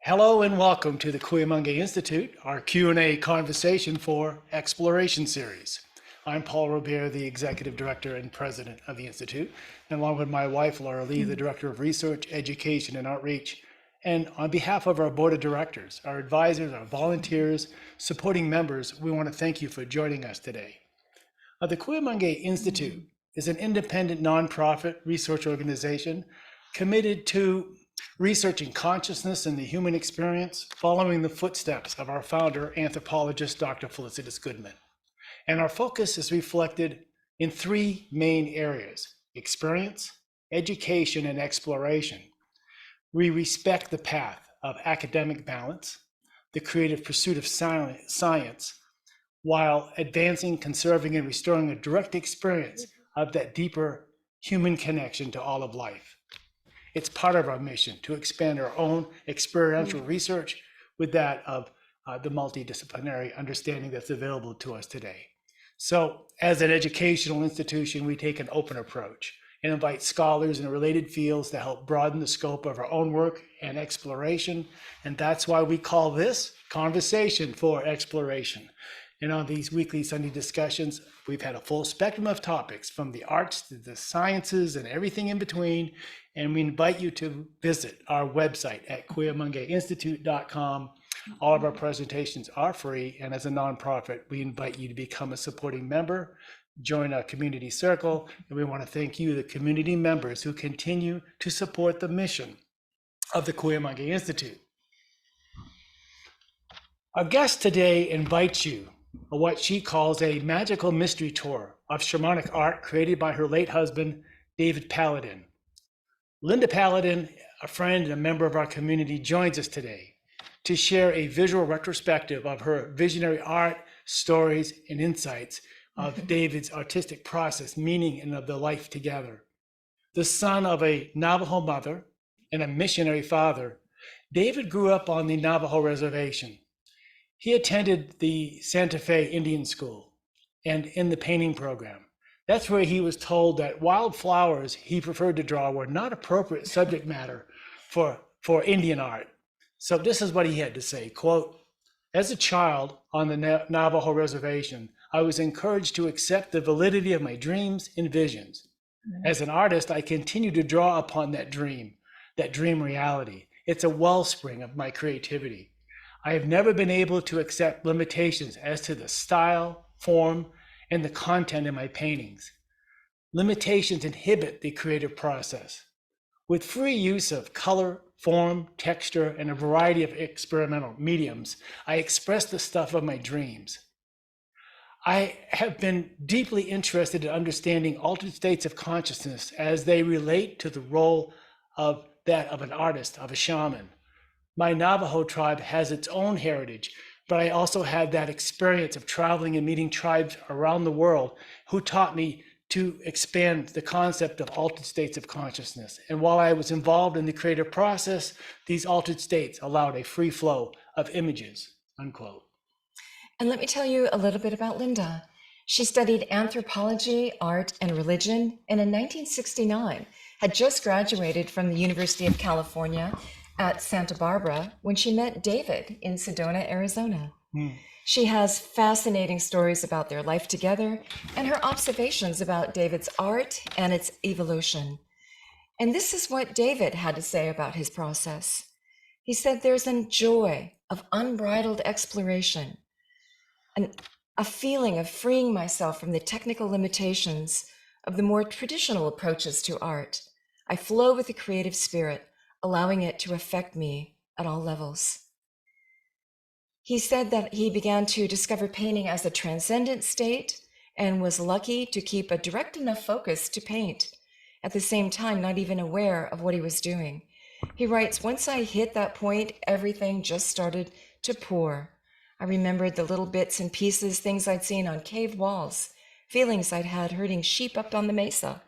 Hello and welcome to the Cuyamaga Institute, our Q&A Conversation for Exploration series. I'm Paul Robear, the Executive Director and President of the Institute, and along with my wife, Laura Lee, the Director of Research, Education, and Outreach. And on behalf of our Board of Directors, our advisors, our volunteers, supporting members, we want to thank you for joining us today. The Cuyamaga Institute is an independent nonprofit research organization committed to researching consciousness and the human experience, following the footsteps of our founder, anthropologist Dr. Felicitas Goodman. And our focus is reflected in three main areas: experience, education, and exploration. We respect the path of academic balance, the creative pursuit of science, while advancing, conserving, and restoring a direct experience of that deeper human connection to all of life. It's part of our mission to expand our own experiential research with that of the multidisciplinary understanding that's available to us today. So as an educational institution, we take an open approach and invite scholars in related fields to help broaden the scope of our own work and exploration. And that's why we call this Conversation for Exploration. And on these weekly Sunday discussions, we've had a full spectrum of topics, from the arts to the sciences and everything in between. And we invite you to visit our website at cuyamangainstitute.com. All of our presentations are free, and as a nonprofit, we invite you to become a supporting member, join our community circle, and we want to thank you, the community members, who continue to support the mission of the Cuyamaga Institute. Our guest today invites you on what she calls a magical mystery tour of shamanic art created by her late husband, David Paladin. Lynda Paladin, a friend and a member of our community, joins us today to share a visual retrospective of her visionary art, stories, and insights of David's artistic process, meaning, and of the life together. The son of a Navajo mother and a missionary father, David grew up on the Navajo reservation. He attended the Santa Fe Indian School and in the painting program. That's where he was told that wildflowers he preferred to draw were not appropriate subject matter for Indian art. So this is what he had to say, quote, "As a child on the Navajo reservation, I was encouraged to accept the validity of my dreams and visions. As an artist, I continue to draw upon that dream reality. It's a wellspring of my creativity. I have never been able to accept limitations as to the style, form, and the content in my paintings. Limitations inhibit the creative process. With free use of color, form, texture, and a variety of experimental mediums, I express the stuff of my dreams. I have been deeply interested in understanding altered states of consciousness as they relate to the role of that of an artist, of a shaman. My Navajo tribe has its own heritage, but I also had that experience of traveling and meeting tribes around the world who taught me to expand the concept of altered states of consciousness. And while I was involved in the creative process, these altered states allowed a free flow of images," unquote. And let me tell you a little bit about Lynda. She studied anthropology, art, and religion, and in 1969 had just graduated from the University of California at Santa Barbara when she met David in Sedona, Arizona. She has fascinating stories about their life together and her observations about David's art and its evolution. And this is what David had to say about his process. He said, "There's a joy of unbridled exploration, and a feeling of freeing myself from the technical limitations of the more traditional approaches to art. I flow with the creative spirit, allowing it to affect me at all levels." He said that he began to discover painting as a transcendent state and was lucky to keep a direct enough focus to paint, at the same time not even aware of what he was doing. He writes, "Once I hit that point, everything just started to pour. I remembered the little bits and pieces, things I'd seen on cave walls, feelings I'd had herding sheep up on the mesa,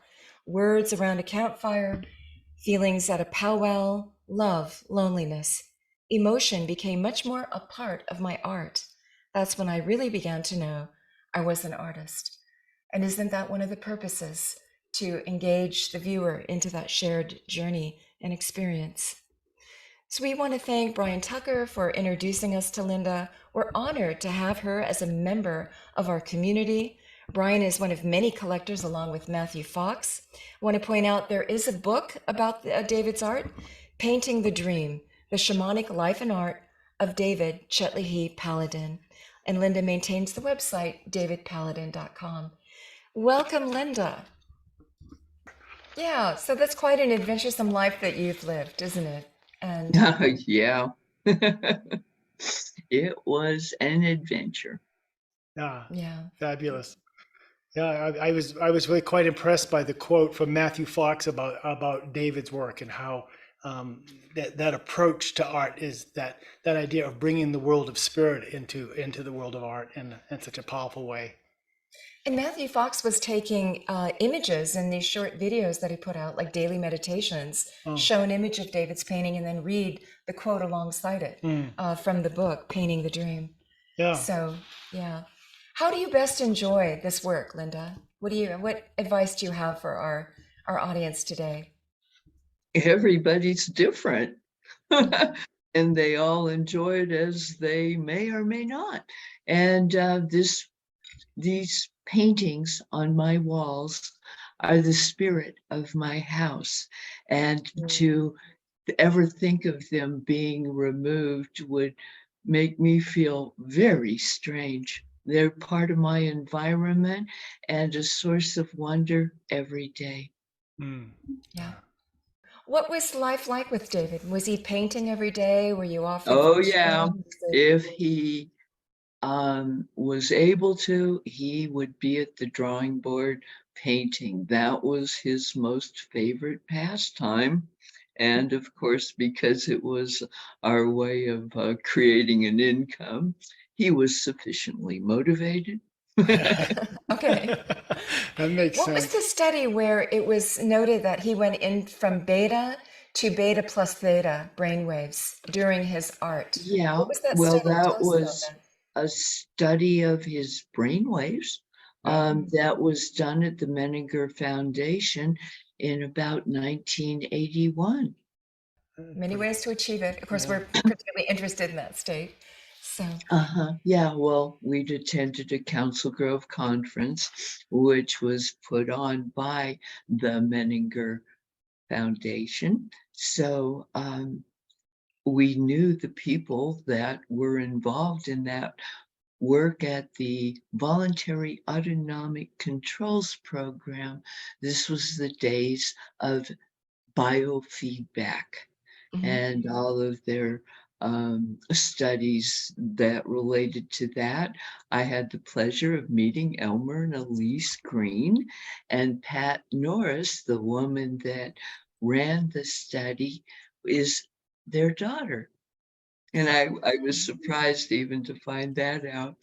words around a campfire, feelings at a powwow, love, loneliness. Emotion became much more a part of my art. That's when I really began to know I was an artist." And isn't that one of the purposes? To engage the viewer into that shared journey and experience. So we want to thank Brian Tucker for introducing us to Lynda. We're honored to have her as a member of our community. Brian is one of many collectors along with Matthew Fox. I want to point out there is a book about David's art, Painting the Dream, The Shamanic Life and Art of David Chethlahe Paladin. And Lynda maintains the website, davidpaladin.com. Welcome, Lynda. Yeah, so that's quite an adventuresome life that you've lived, isn't it? And Yeah, it was an adventure. Yeah, fabulous. Yeah, I was really quite impressed by the quote from Matthew Fox about David's work and how that approach to art is that idea of bringing the world of spirit into the world of art in such a powerful way. And Matthew Fox was taking images in these short videos that he put out, like daily meditations, show an image of David's painting and then read the quote alongside it from the book, Painting the Dream. Yeah. So, yeah. How do you best enjoy this work, Lynda? What advice do you have for our audience today? Everybody's different. And they all enjoy it as they may or may not. And these paintings on my walls are the spirit of my house. And to ever think of them being removed would make me feel very strange. They're part of my environment and a source of wonder every day. Yeah. What was life like with David? Was he painting every day? Were you often? Oh, yeah. If he was able to, he would be at the drawing board painting. That was his most favorite pastime. And of course, because it was our way of creating an income, he was sufficiently motivated. Okay. That makes sense. What was the study where it was noted that he went in from beta to beta plus theta brainwaves during his art? Yeah, What was that well, study? that was a study of his brainwaves that was done at the Menninger Foundation in about 1981. Many ways to achieve it. Of course, we're particularly interested in that state. So. Yeah, well, we'd attended a Council Grove conference, which was put on by the Menninger Foundation. So we knew the people that were involved in that work at the Voluntary Autonomic Controls Program. This was the days of biofeedback and all of their studies that related to that. I had the pleasure of meeting Elmer and Elise Green and Pat Norris, the woman that ran the study, is their daughter. And I was surprised even to find that out.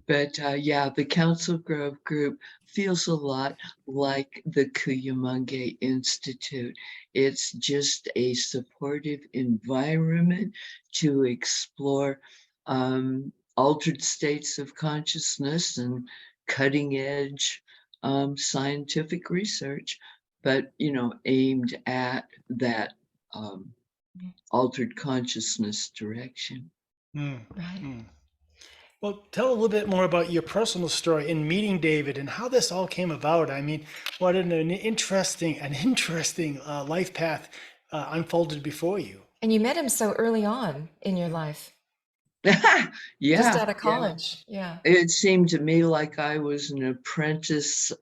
But yeah, the Council Grove group feels a lot like the Cuyamonga Institute. It's just a supportive environment to explore altered states of consciousness and cutting edge scientific research, but aimed at that altered consciousness direction. Right. Well, tell a little bit more about your personal story in meeting David and how this all came about. I mean, what an interesting life path unfolded before you. And you met him so early on in your life. Yeah, Just out of college. Yeah. It seemed to me like I was an apprentice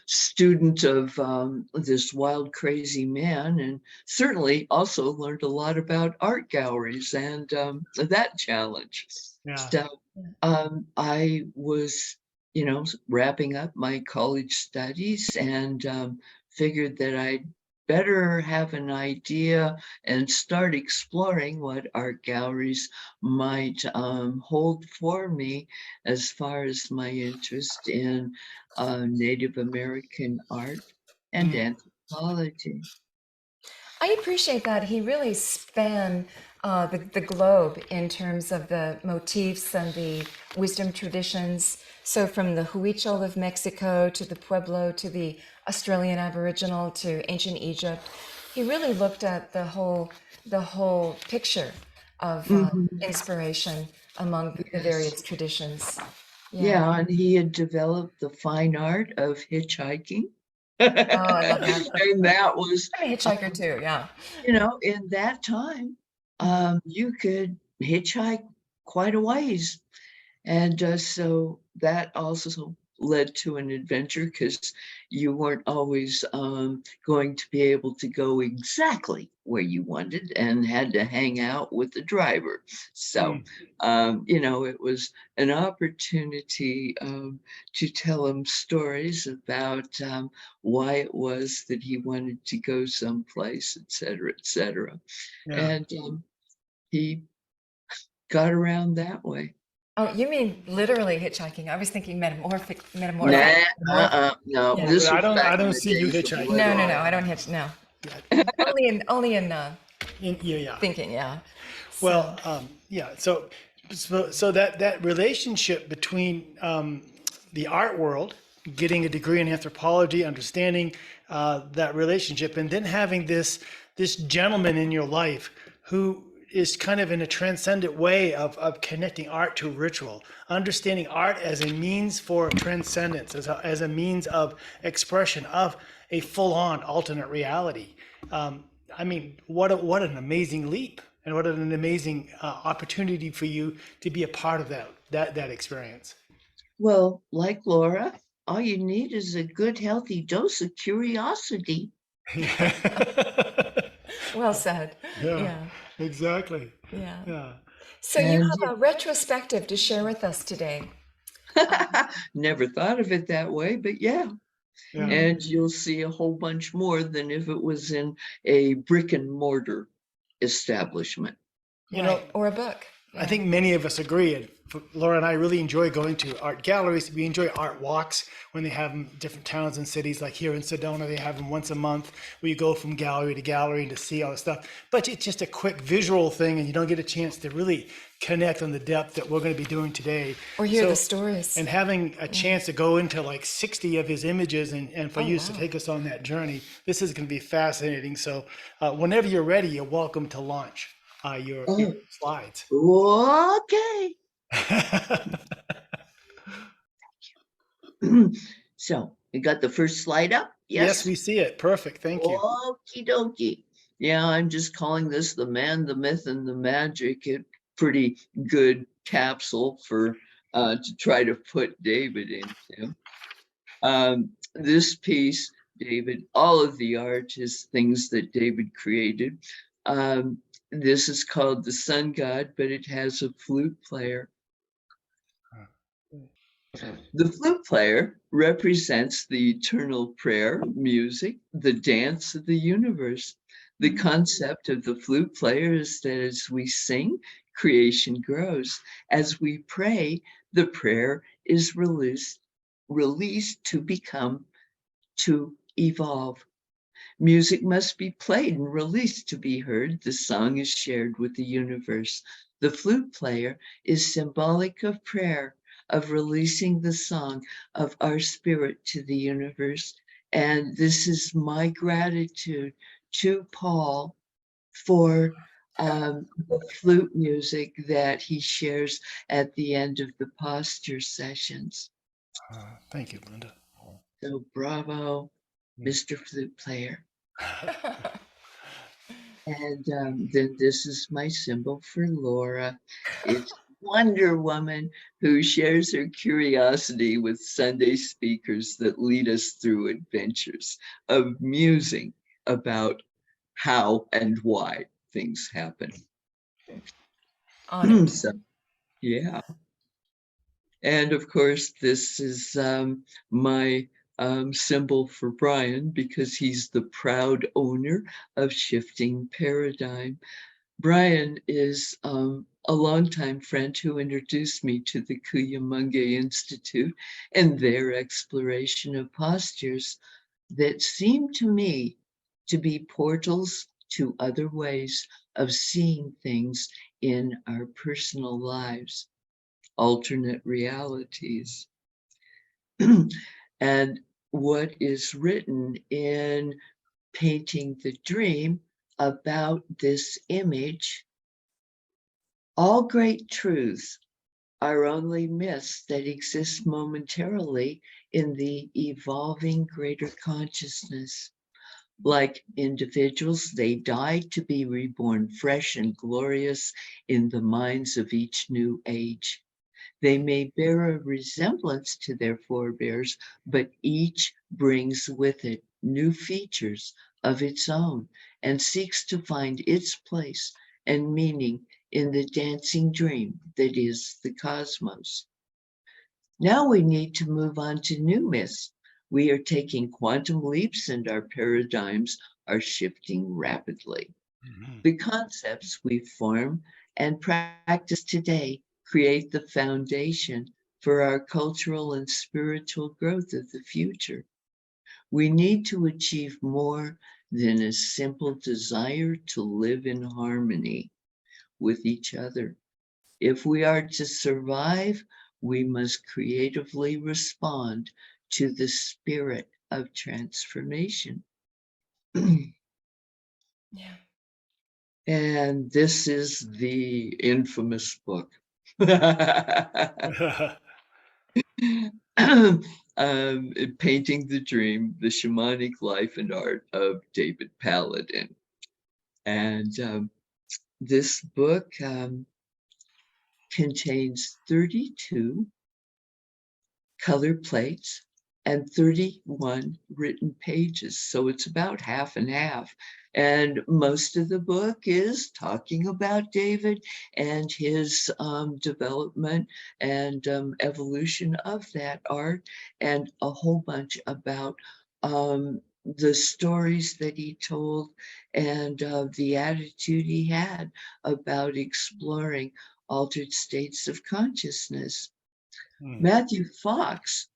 student of this wild, crazy man, and certainly also learned a lot about art galleries and that challenge. Yeah. So I was, wrapping up my college studies and figured that I'd better have an idea and start exploring what art galleries might hold for me as far as my interest in Native American art and anthropology. I appreciate that. He really spanned the globe in terms of the motifs and the wisdom traditions. So from the Huichol of Mexico to the Pueblo to the Australian Aboriginal to ancient Egypt. He really looked at the whole picture of Mhm. inspiration among the Yes. various traditions. Yeah. Yeah, and he had developed the fine art of hitchhiking. Oh, I love that. And that was, I'm a hitchhiker too. Yeah. in that time, you could hitchhike quite a ways. And so that also led to an adventure because you weren't always going to be able to go exactly where you wanted and had to hang out with the driver. So, Mm. it was an opportunity to tell him stories about why it was that he wanted to go someplace, et cetera, et cetera. Yeah. And he got around that way. Oh, you mean literally hitchhiking? I was thinking Nah, metamorphic. no. Yeah. This was I back in don't the see you days of hitchhiking. No, no, literal. no. I don't hitch. No, Yeah. only in Yeah. Yeah. thinking. Yeah. Well, So yeah. So that relationship between the art world, getting a degree in anthropology, understanding that relationship, and then having this gentleman in your life who is kind of in a transcendent way of connecting art to ritual, understanding art as a means for transcendence, as a means of expression of a full-on alternate reality. I mean, what an amazing leap, and what an amazing opportunity for you to be a part of that experience. Well, like Laura, all you need is a good, healthy dose of curiosity. well said. Yeah, Yeah. exactly. Yeah. Yeah. So you And have a retrospective to share with us today. never thought of it that way, but yeah. Yeah. And you'll see a whole bunch more than if it was in a brick and mortar establishment. You know, Right. Or a book. I Yeah. think many of us agree, and Laura and I really enjoy going to art galleries. We enjoy art walks when they have them in different towns and cities. Like here in Sedona, they have them once a month where you go from gallery to gallery and to see all the stuff. But it's just a quick visual thing, and you don't get a chance to really connect on the depth that we're going to be doing today. Or hear the So, stories. and having a chance to go into like 60 of his images and for Oh, you wow. to take us on that journey, this is going to be fascinating. So whenever you're ready, you're welcome to launch your Oh, slides. okay. So we got the first slide up. Yes, Yes. we see it. Perfect. Thank you. Okie dokie. Yeah, I'm just calling this the man, the myth, and the magic. A pretty good capsule for to try to put David into. This piece, David, all of the art is things that David created. This is called the Sun God, but it has a flute player. The flute player represents the eternal prayer, music, the dance of the universe. The concept of the flute player is that as we sing, creation grows. As we pray, the prayer is released to evolve. Music must be played and released to be heard. The song is shared with the universe. The flute player is symbolic of prayer, of releasing the song of our spirit to the universe. And this is my gratitude to Paul for the flute music that he shares at the end of the posture sessions. Thank you, Linda. So bravo, Mr. Flute Player. And then this is my symbol for Laura. It's Wonder Woman who shares her curiosity with Sunday speakers that lead us through adventures of musing about how and why things happen. Honored. So, yeah. And of course, this is my symbol for Brian because he's the proud owner of Shifting Paradigm. Brian is a longtime friend who introduced me to the Cuyamonga Institute and their exploration of postures that seem to me to be portals to other ways of seeing things in our personal lives, alternate realities. And what is written in painting the dream about this image. All great truths are only myths that exist momentarily in the evolving greater consciousness. Like individuals, they die to be reborn fresh and glorious in the minds of each new age. They may bear a resemblance to their forebears, but each brings with it new features of its own and seeks to find its place and meaning in the dancing dream that is the cosmos. Now we need to move on to new myths. We are taking quantum leaps and our paradigms are shifting rapidly. Mhm. The concepts we form and practice today create the foundation for our cultural and spiritual growth of the future. We need to achieve more than a simple desire to live in harmony with each other. If we are to survive, we must creatively respond to the spirit of transformation. Yeah. And this is the infamous book. Painting the Dream, The Shamanic Life and Art of David Paladin. And this book contains 32 color plates and 31 written pages. So it's about half and half. And most of the book is talking about David and his development and evolution of that art, and a whole bunch about the stories that he told and the attitude he had about exploring altered states of consciousness. Mm. Matthew Fox,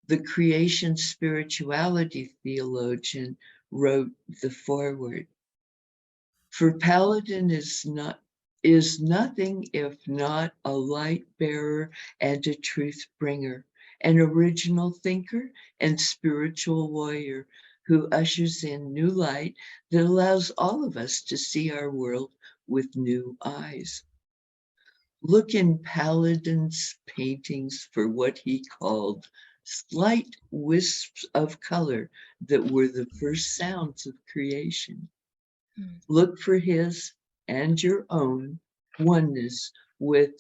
the creation spirituality theologian, wrote the foreword. For Paladin is nothing if not a light bearer and a truth bringer, an original thinker and spiritual warrior who ushers in new light that allows all of us to see our world with new eyes. Look in Paladin's paintings for what he called slight wisps of color that were the first sounds of creation. Mm. Look for his and your own oneness with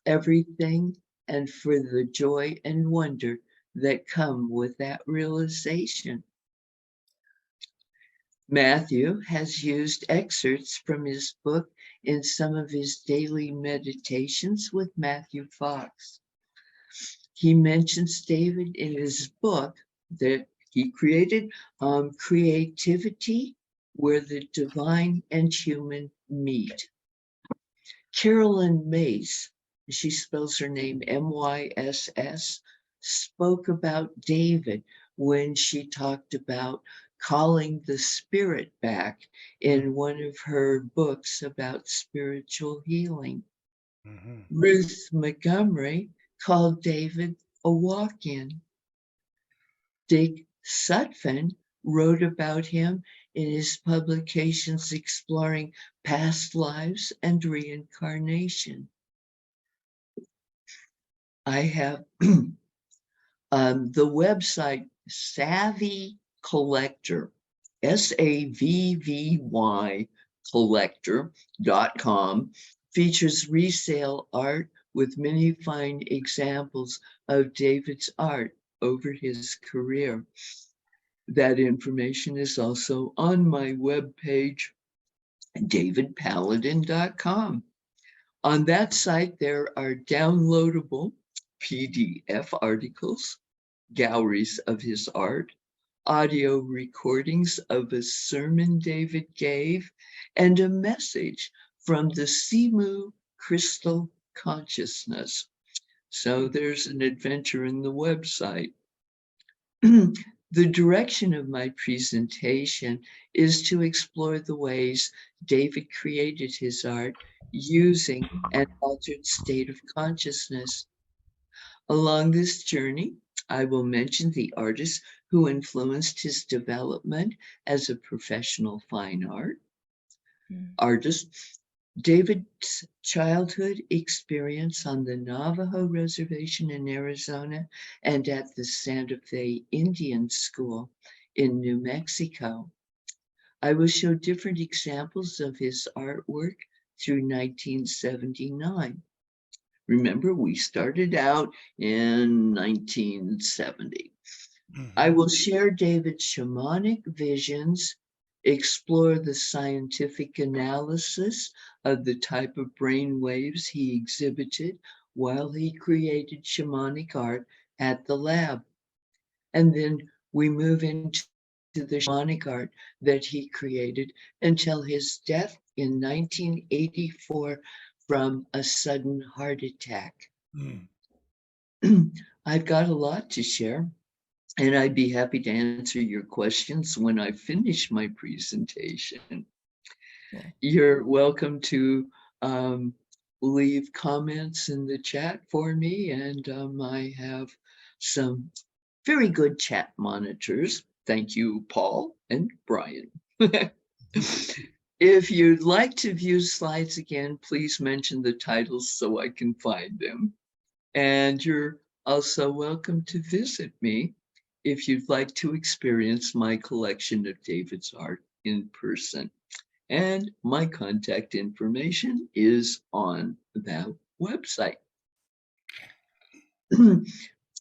everything and for the joy and wonder that come with that realization. Matthew has used excerpts from his book in some of his daily meditations with Matthew Fox. He mentions David in his book that he created, Creativity Where the Divine and Human Meet. Carolyn Mace, she spells her name Myss, spoke about David when she talked about calling the spirit back Mm. in one of her books about spiritual healing. Mhm. Ruth Montgomery called David a walk-in. Dick Sutphen wrote about him in his publications exploring past lives and reincarnation. I have the website Savvy Collector, SAVVY collector.com, features resale art with many fine examples of David's art over his career. That information is also on my webpage, davidpaladin.com. On that site, there are downloadable PDF articles, galleries of his art, audio recordings of a sermon David gave, and a message from the Simu Crystal Consciousness. So there's an adventure in the website. The direction of my presentation is to explore the ways David created his art using an altered state of consciousness. Along this journey, I will mention the artists who influenced his development as a professional fine artist. David's childhood experience on the Navajo reservation in Arizona and at the Santa Fe Indian School in New Mexico. I will show different examples of his artwork through 1979. Remember, we started out in 1970. I will share David's shamanic visions, explore the scientific analysis of the type of brain waves he exhibited while he created shamanic art at the lab. And then we move into the shamanic art that he created until his death in 1984 from a sudden heart attack. I've got a lot to share, and I'd be happy to answer your questions when I finish my presentation. Yeah. You're welcome to leave comments in the chat for me, and I have some very good chat monitors. Thank you, Paul and Brian. If you'd like to view slides again, please mention the titles so I can find them. And you're also welcome to visit me if you'd like to experience my collection of David's art in person. And my contact information is on that website.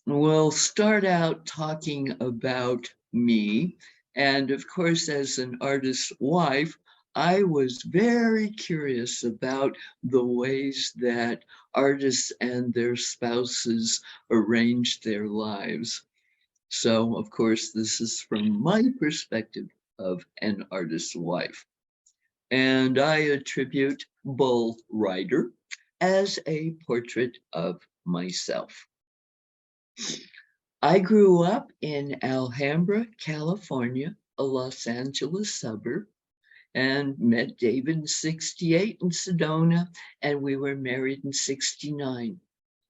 We'll start out talking about me. And of course, as an artist's wife, I was very curious about the ways that artists and their spouses arrange their lives. So, of course, this is from my perspective of an artist's wife. And I attribute Bull Rider as a portrait of myself. I grew up in Alhambra, California, a Los Angeles suburb, and met David in 68 in Sedona, and we were married in 69.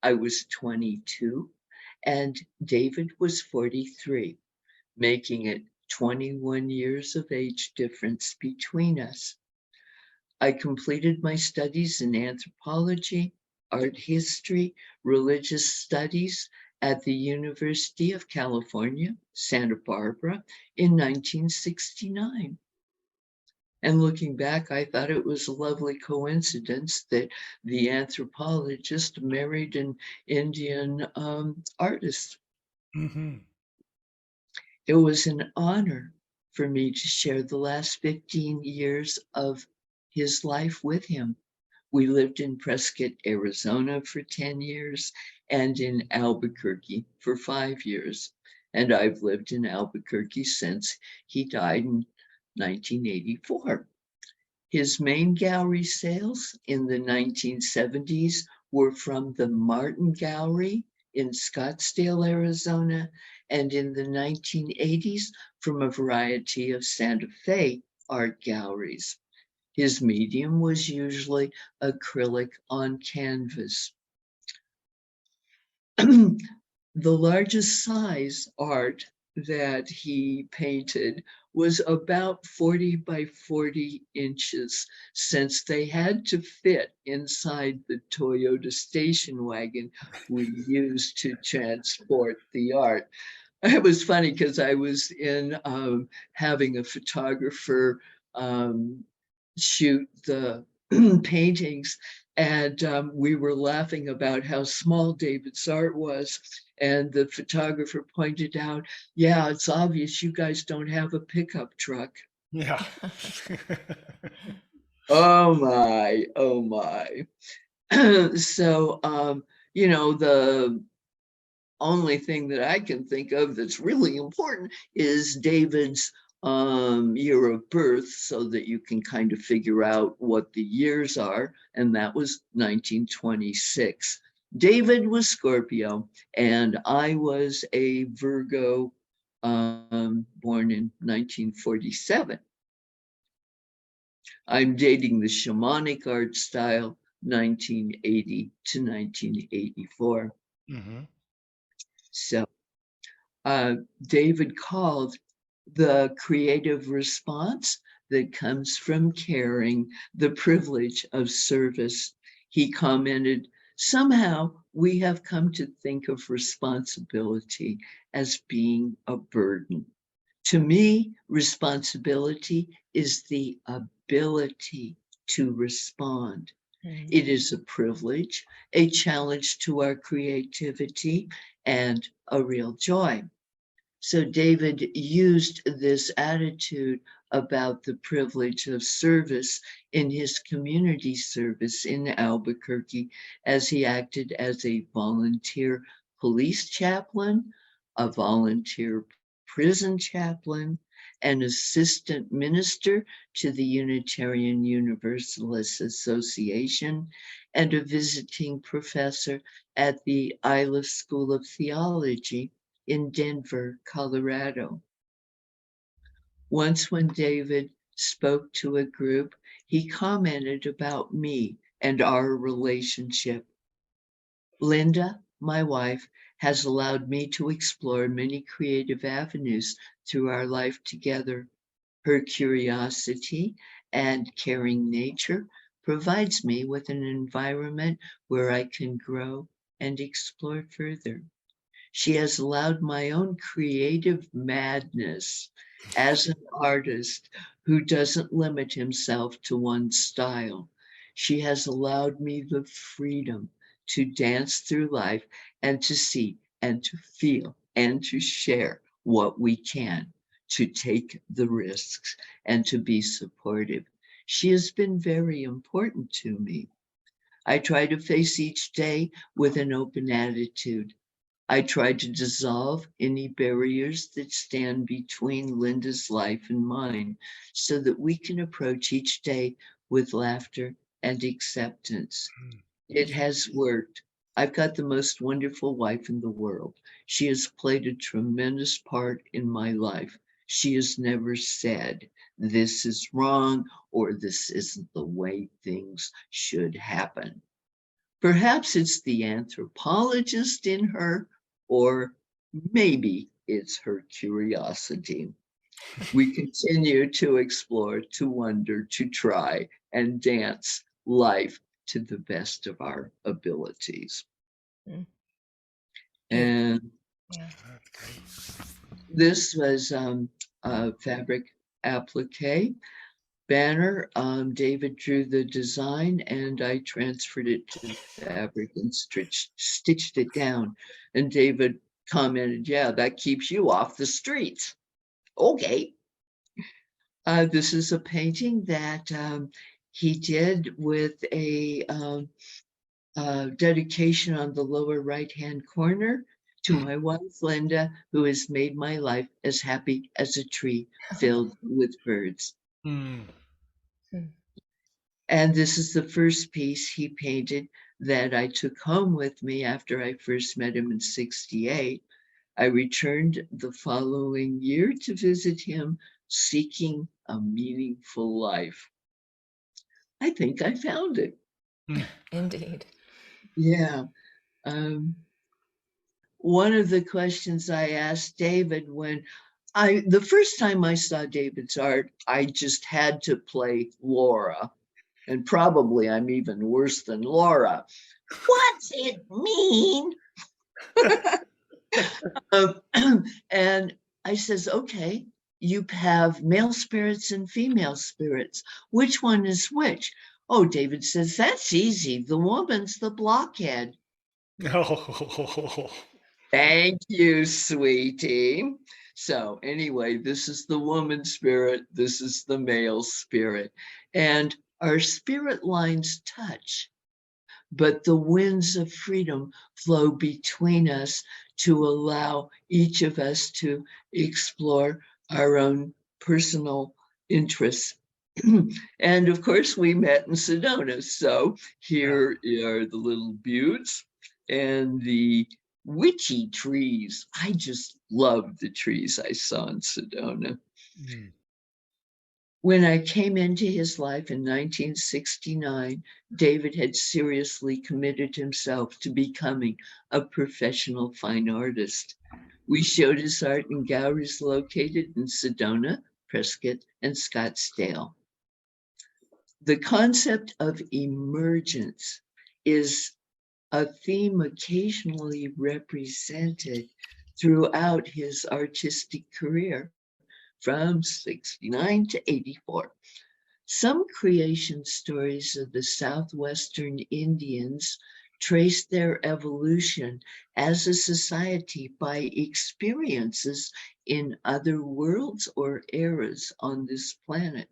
I was 22, and David was 43, making it 21 years of age difference between us. I completed my studies in anthropology, art history, religious studies at the University of California, Santa Barbara in 1969. And looking back, I thought it was a lovely coincidence that the anthropologist married an Indian artist. It was an honor for me to share the last 15 years of his life with him. We lived in Prescott, Arizona for 10 years and in Albuquerque for 5 years. And I've lived in Albuquerque since he died in 1984. His main gallery sales in the 1970s were from the Martin Gallery in Scottsdale, Arizona, and in the 1980s from a variety of Santa Fe art galleries. His medium was usually acrylic on canvas. The largest size art that he painted was about 40 by 40 inches, since they had to fit inside the Toyota station wagon we used to transport the art. It was funny because I was in having a photographer shoot the paintings, and we were laughing about how small David's art was. And the photographer pointed out, yeah, it's obvious you guys don't have a pickup truck. Yeah. Oh my, oh my. So, you know, the only thing that I can think of that's really important is David's year of birth, so that you can kind of figure out what the years are. And that was 1926. David was Scorpio, and I was a Virgo, born in 1947. I'm dating the shamanic art style, 1980 to 1984. So David called the creative response that comes from caring the privilege of service. He commented, somehow we have come to think of responsibility as being a burden. To me, responsibility is the ability to respond. It is a privilege, a challenge to our creativity, and a real joy. So David used this attitude about the privilege of service in his community service in Albuquerque as he acted as a volunteer police chaplain, a volunteer prison chaplain, an assistant minister to the Unitarian Universalist Association, and a visiting professor at the Isla School of Theology in Denver, Colorado. Once when David spoke to a group, he commented about me and our relationship. Lynda, my wife, has allowed me to explore many creative avenues through our life together. Her curiosity and caring nature provides me with an environment where I can grow and explore further. She has allowed my own creative madness as an artist who doesn't limit himself to one style. She has allowed me the freedom to dance through life and to see and to feel and to share what we can, to take the risks and to be supportive. She has been very important to me. I try to face each day with an open attitude. I try to dissolve any barriers that stand between Lynda's life and mine so that we can approach each day with laughter and acceptance. It has worked. I've got the most wonderful wife in the world. She has played a tremendous part in my life. She has never said, this is wrong or this isn't the way things should happen. Perhaps it's the anthropologist in her, or maybe it's her curiosity. We continue to explore, to wonder, to try, and dance life to the best of our abilities. Mm. And Yeah. this was a fabric applique banner. David drew the design and I transferred it to fabric and stitched it down. And David commented, yeah, that keeps you off the streets. Okay. This is a painting that he did with a dedication on the lower right-hand corner to my wife, Lynda, who has made my life as happy as a tree filled with birds. Mm. And this is the first piece he painted that I took home with me after I first met him in '68. I returned the following year to visit him, seeking a meaningful life. I think I found it. Indeed. Yeah. One of the questions I asked David the first time I saw David's art, I just had to play Laura. And probably I'm even worse than Laura. What's it mean? And I says, okay, you have male spirits and female spirits. Which one is which? Oh, David says, that's easy. The woman's the blockhead. Oh. Thank you, sweetie. So anyway, this is the woman spirit. This is the male spirit. And our spirit lines touch, but the winds of freedom flow between us to allow each of us to explore our own personal interests. And of course, we met in Sedona. So here are the little buttes and the witchy trees. I just love the trees I saw in Sedona. Mm. When I came into his life in 1969, David had seriously committed himself to becoming a professional fine artist. We showed his art in galleries located in Sedona, Prescott, and Scottsdale. The concept of emergence is a theme occasionally represented throughout his artistic career from 69 to 84. Some creation stories of the Southwestern Indians trace their evolution as a society by experiences in other worlds or eras on this planet.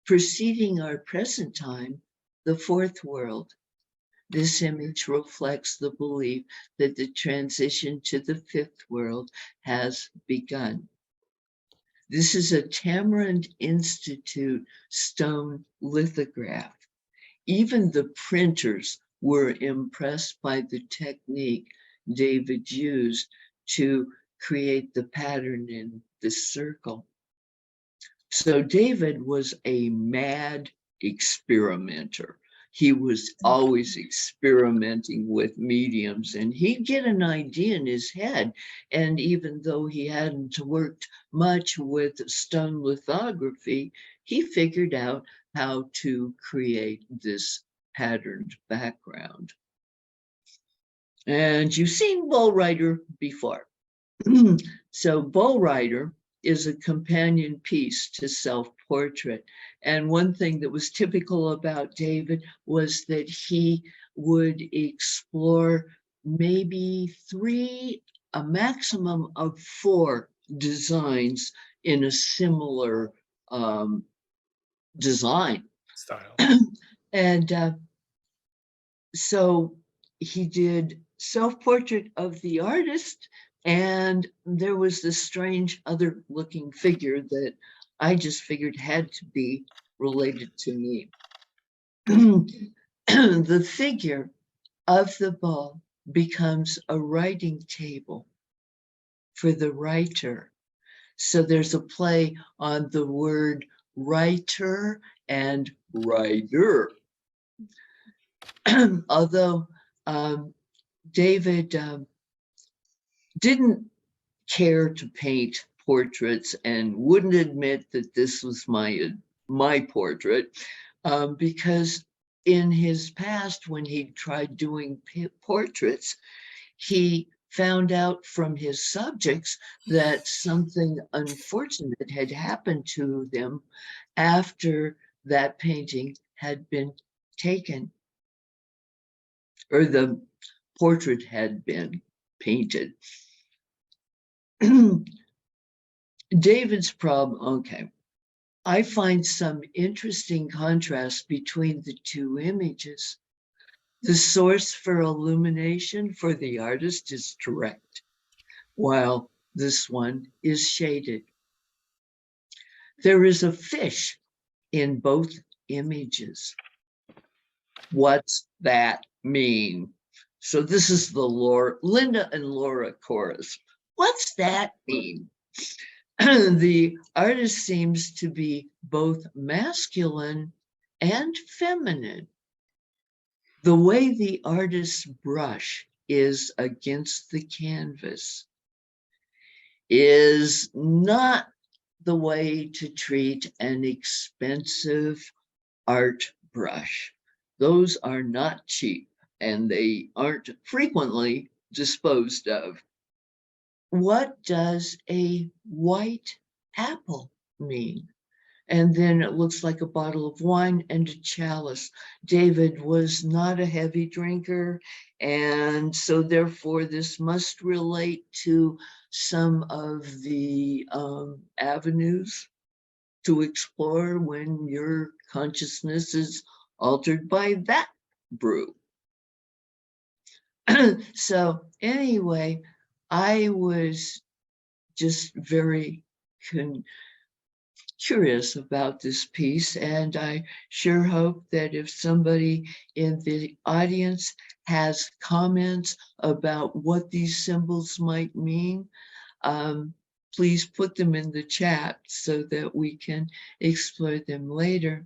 Preceding our present time, the fourth world. This image reflects the belief that the transition to the fifth world has begun. This is a Tamarind Institute stone lithograph. Even the printers were impressed by the technique David used to create the pattern in the circle. So David was a mad experimenter. He was always experimenting with mediums, and he'd get an idea in his head. And even though he hadn't worked much with stone lithography, he figured out how to create this patterned background. And you've seen Bull Rider before. So Bull Rider is a companion piece to self-portrait. And one thing that was typical about David was that he would explore maybe a maximum of 4 designs in a similar design. Style. And so he did self-portrait of the artist, and there was this strange other looking figure that I just figured had to be related to me. The figure of the bull becomes a writing table for the writer. So there's a play on the word writer and writer. Although David didn't care to paint portraits and wouldn't admit that this was my portrait, because in his past, when he tried doing portraits, he found out from his subjects that something unfortunate had happened to them after that painting had been taken, or the portrait had been painted. David's problem, okay. I find some interesting contrast between the 2 images. The source for illumination for the artist is direct, while this one is shaded. There is a fish in both images. What's that mean? So this is the Lynda and Laura chorus. What's that mean? The artist seems to be both masculine and feminine. The way the artist's brush is against the canvas is not the way to treat an expensive art brush. Those are not cheap, and they aren't frequently disposed of. What does a white apple mean? And then it looks like a bottle of wine and a chalice. David was not a heavy drinker, and so therefore this must relate to some of the avenues to explore when your consciousness is altered by that brew. So anyway, I was just very curious about this piece, and I sure hope that if somebody in the audience has comments about what these symbols might mean, please put them in the chat so that we can explore them later.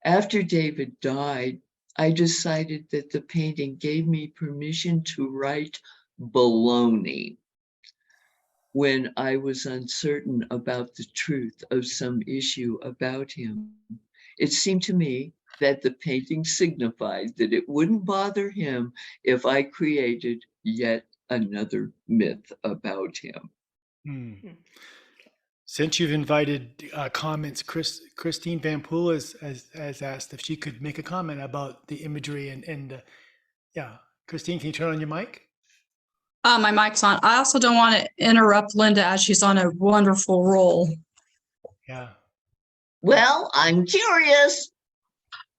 After David died, I decided that the painting gave me permission to write baloney. When I was uncertain about the truth of some issue about him, it seemed to me that the painting signified that it wouldn't bother him if I created yet another myth about him. Hmm. Since you've invited comments, Christine Van Poel has asked if she could make a comment about the imagery and yeah. Christine, can you turn on your mic? My mic's on. I also don't want to interrupt Lynda as she's on a wonderful roll. Yeah. Well, I'm curious.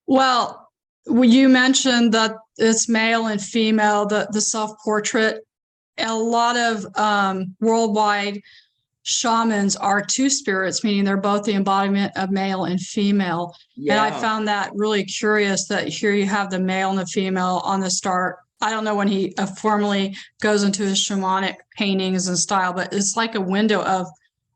Well, you mentioned that it's male and female, the self-portrait. A lot of worldwide shamans are two spirits, meaning they're both the embodiment of male and female. And I found that really curious that here you have the male and the female on the start. I don't know when he formally goes into his shamanic paintings and style, but it's like a window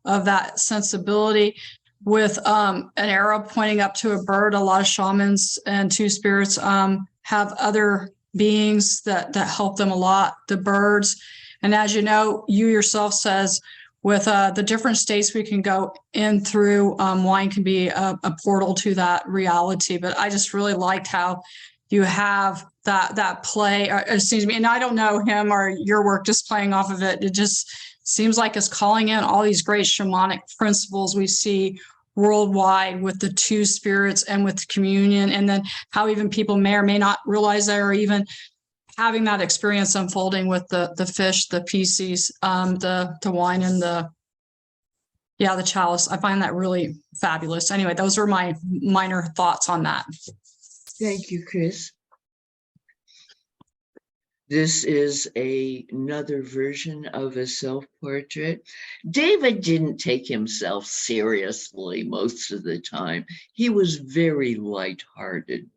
of that sensibility with an arrow pointing up to a bird. A lot of shamans and two spirits have other beings that help them a lot, the birds. And as you know, you yourself says, with the different states we can go in through, wine can be a portal to that reality. But I just really liked how you have that play. It seems to me, and I don't know him or your work, just playing off of it. It just seems like it's calling in all these great shamanic principles we see worldwide with the two spirits and with communion, and then how even people may or may not realize that, or even having that experience unfolding with the fish, the PCs, the wine, and the chalice. I find that really fabulous. Anyway, those are my minor thoughts on that. Thank you, Chris. This is another version of a self-portrait. David didn't take himself seriously most of the time. He was very lighthearted.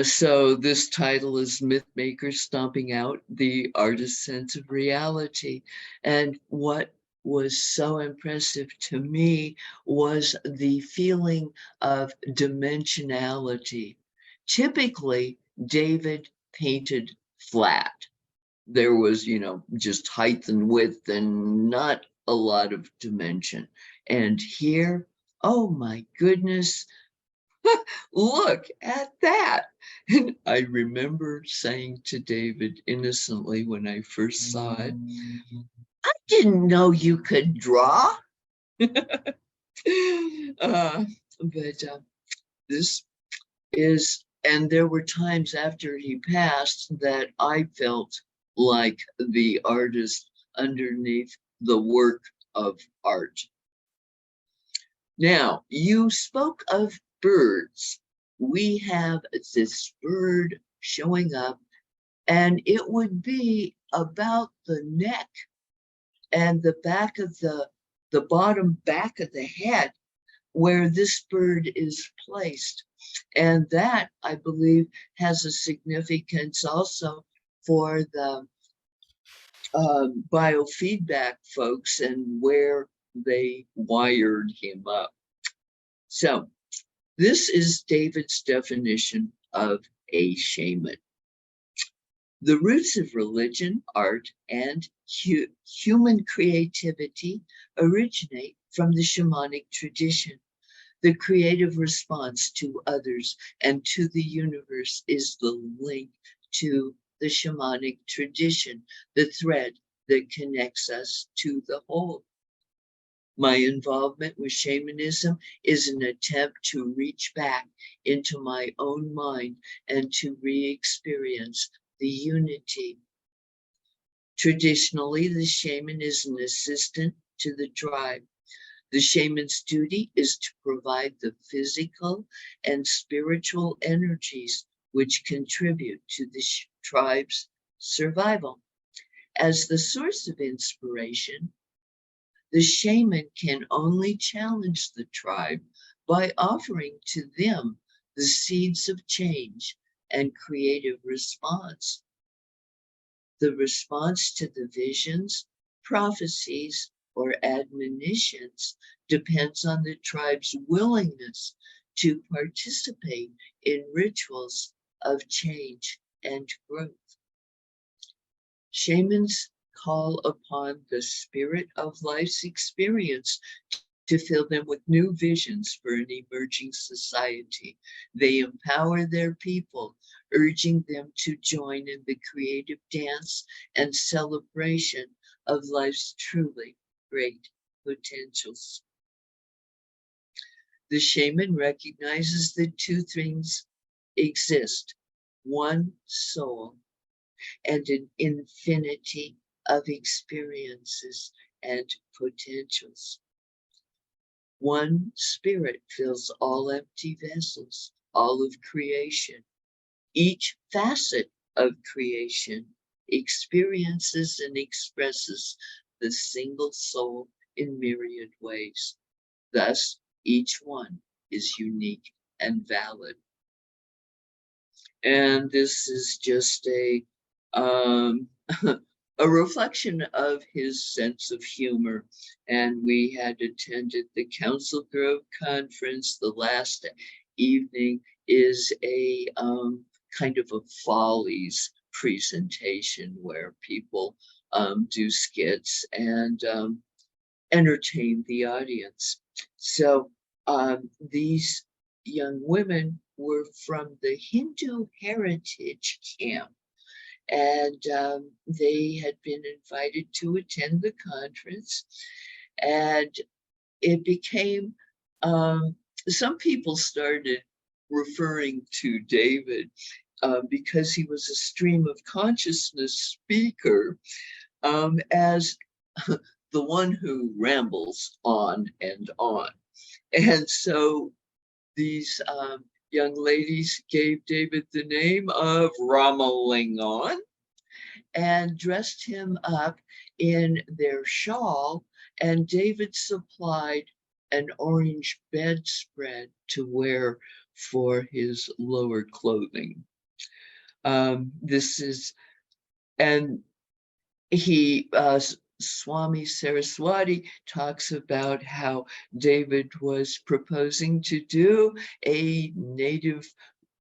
So this title is Mythmaker Stomping Out the Artist's Sense of Reality. And what was so impressive to me was the feeling of dimensionality. Typically, David painted flat. There was, just height and width and not a lot of dimension. And here, oh my goodness, look at that. And I remember saying to David innocently when I first saw it, I didn't know you could draw. But this is, and there were times after he passed that I felt like the artist underneath the work of art. Now, you spoke of birds. We have this bird showing up, and it would be about the neck and the back of the bottom back of the head where this bird is placed. And that, I believe, has a significance also for the biofeedback folks and where they wired him up. So this is David's definition of a shaman. The roots of religion, art, and human creativity originate from the shamanic tradition. The creative response to others and to the universe is the link to the shamanic tradition, the thread that connects us to the whole. My involvement with shamanism is an attempt to reach back into my own mind and to re-experience the unity. Traditionally, the shaman is an assistant to the tribe. The shaman's duty is to provide the physical and spiritual energies which contribute to the tribe's survival. As the source of inspiration, the shaman can only challenge the tribe by offering to them the seeds of change and creative response. The response to the visions, prophecies, or admonitions depends on the tribe's willingness to participate in rituals of change and growth. Shamans call upon the spirit of life's experience to fill them with new visions for an emerging society. They empower their people, urging them to join in the creative dance and celebration of life's truly great potentials. The shaman recognizes that two things exist: one soul and an infinity of experiences and potentials. One spirit fills all empty vessels, all of creation. Each facet of creation experiences and expresses the single soul in myriad ways. Thus, each one is unique and valid. And this is just um, a reflection of his sense of humor. And we had attended the Council Grove conference. The last evening is a kind of a follies presentation where people do skits and entertain the audience. So these young women were from the Hindu Heritage Camp, and they had been invited to attend the conference. And it became, some people started referring to David because he was a stream of consciousness speaker as the one who rambles on and on. And so these young ladies gave David the name of Ramalingon and dressed him up in their shawl, and David supplied an orange bedspread to wear for his lower clothing. And he, Swami Saraswati talks about how David was proposing to do a Native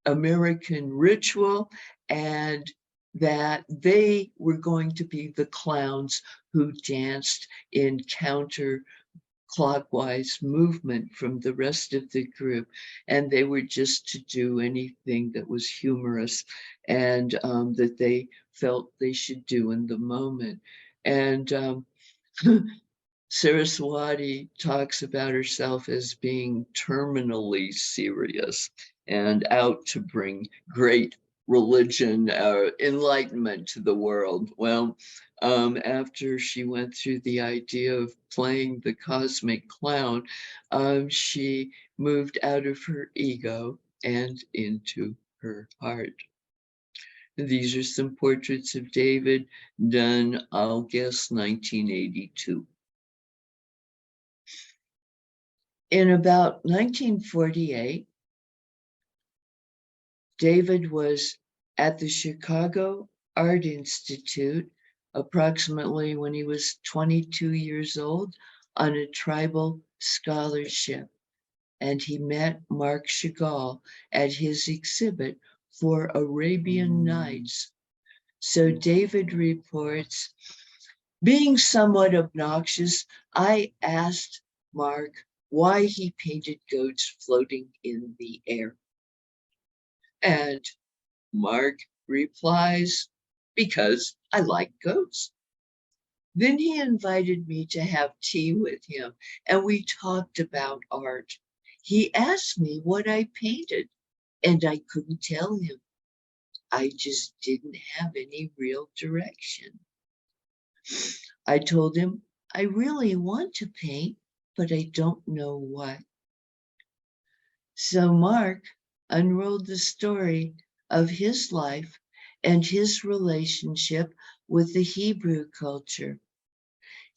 American ritual, and that they were going to be the clowns who danced in counterclockwise movement from the rest of the group, and they were just to do anything that was humorous and that they felt they should do in the moment. And Saraswati talks about herself as being terminally serious and out to bring great religion, enlightenment to the world. Well, after she went through the idea of playing the cosmic clown, she moved out of her ego and into her heart. These are some portraits of David done, I'll guess, 1982. In about 1948, David was at the Chicago Art Institute approximately when he was 22 years old on a tribal scholarship, and he met Marc Chagall at his exhibit for Arabian Nights. So David reports, being somewhat obnoxious, I asked Marc why he painted goats floating in the air. And Marc replies, because I like goats. Then he invited me to have tea with him, and we talked about art. He asked me what I painted, and I couldn't tell him. I just didn't have any real direction. I told him, I really want to paint, but I don't know what. So Marc unrolled the story of his life and his relationship with the Hebrew culture.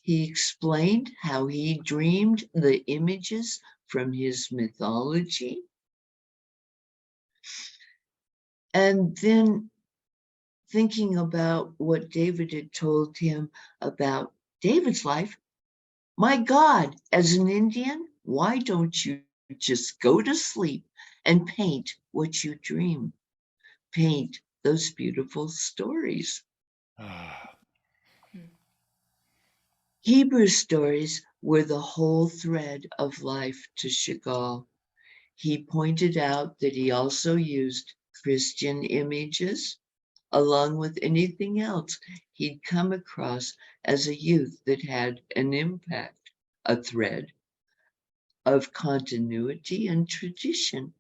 He explained how he dreamed the images from his mythology. And then thinking about what David had told him about David's life, my God, as an Indian, why don't you just go to sleep and paint what you dream? Paint those beautiful stories. Hebrew stories were the whole thread of life to Chagall. He pointed out that he also used Christian images along with anything else he'd come across as a youth that had an impact, a thread of continuity and tradition.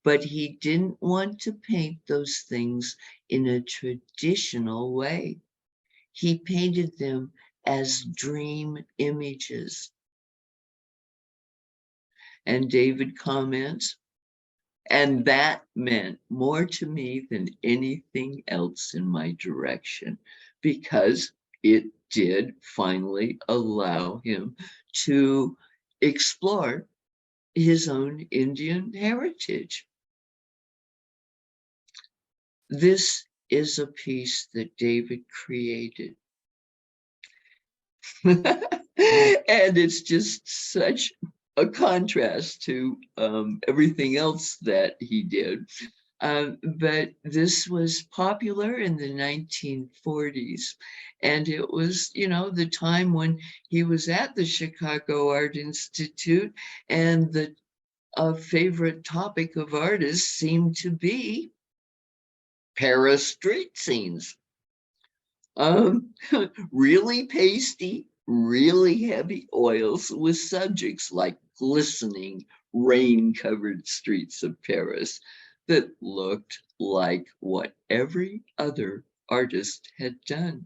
But he didn't want to paint those things in a traditional way. He painted them as dream images. And David comments, and that meant more to me than anything else in my direction, because it did finally allow him to explore his own Indian heritage. This is a piece that David created. And it's just such a contrast to everything else that he did. But this was popular in the 1940s. And it was, the time when he was at the Chicago Art Institute, and the favorite topic of artists seemed to be Paris street scenes. Really pasty, really heavy oils with subjects like glistening, rain-covered streets of Paris that looked like what every other artist had done.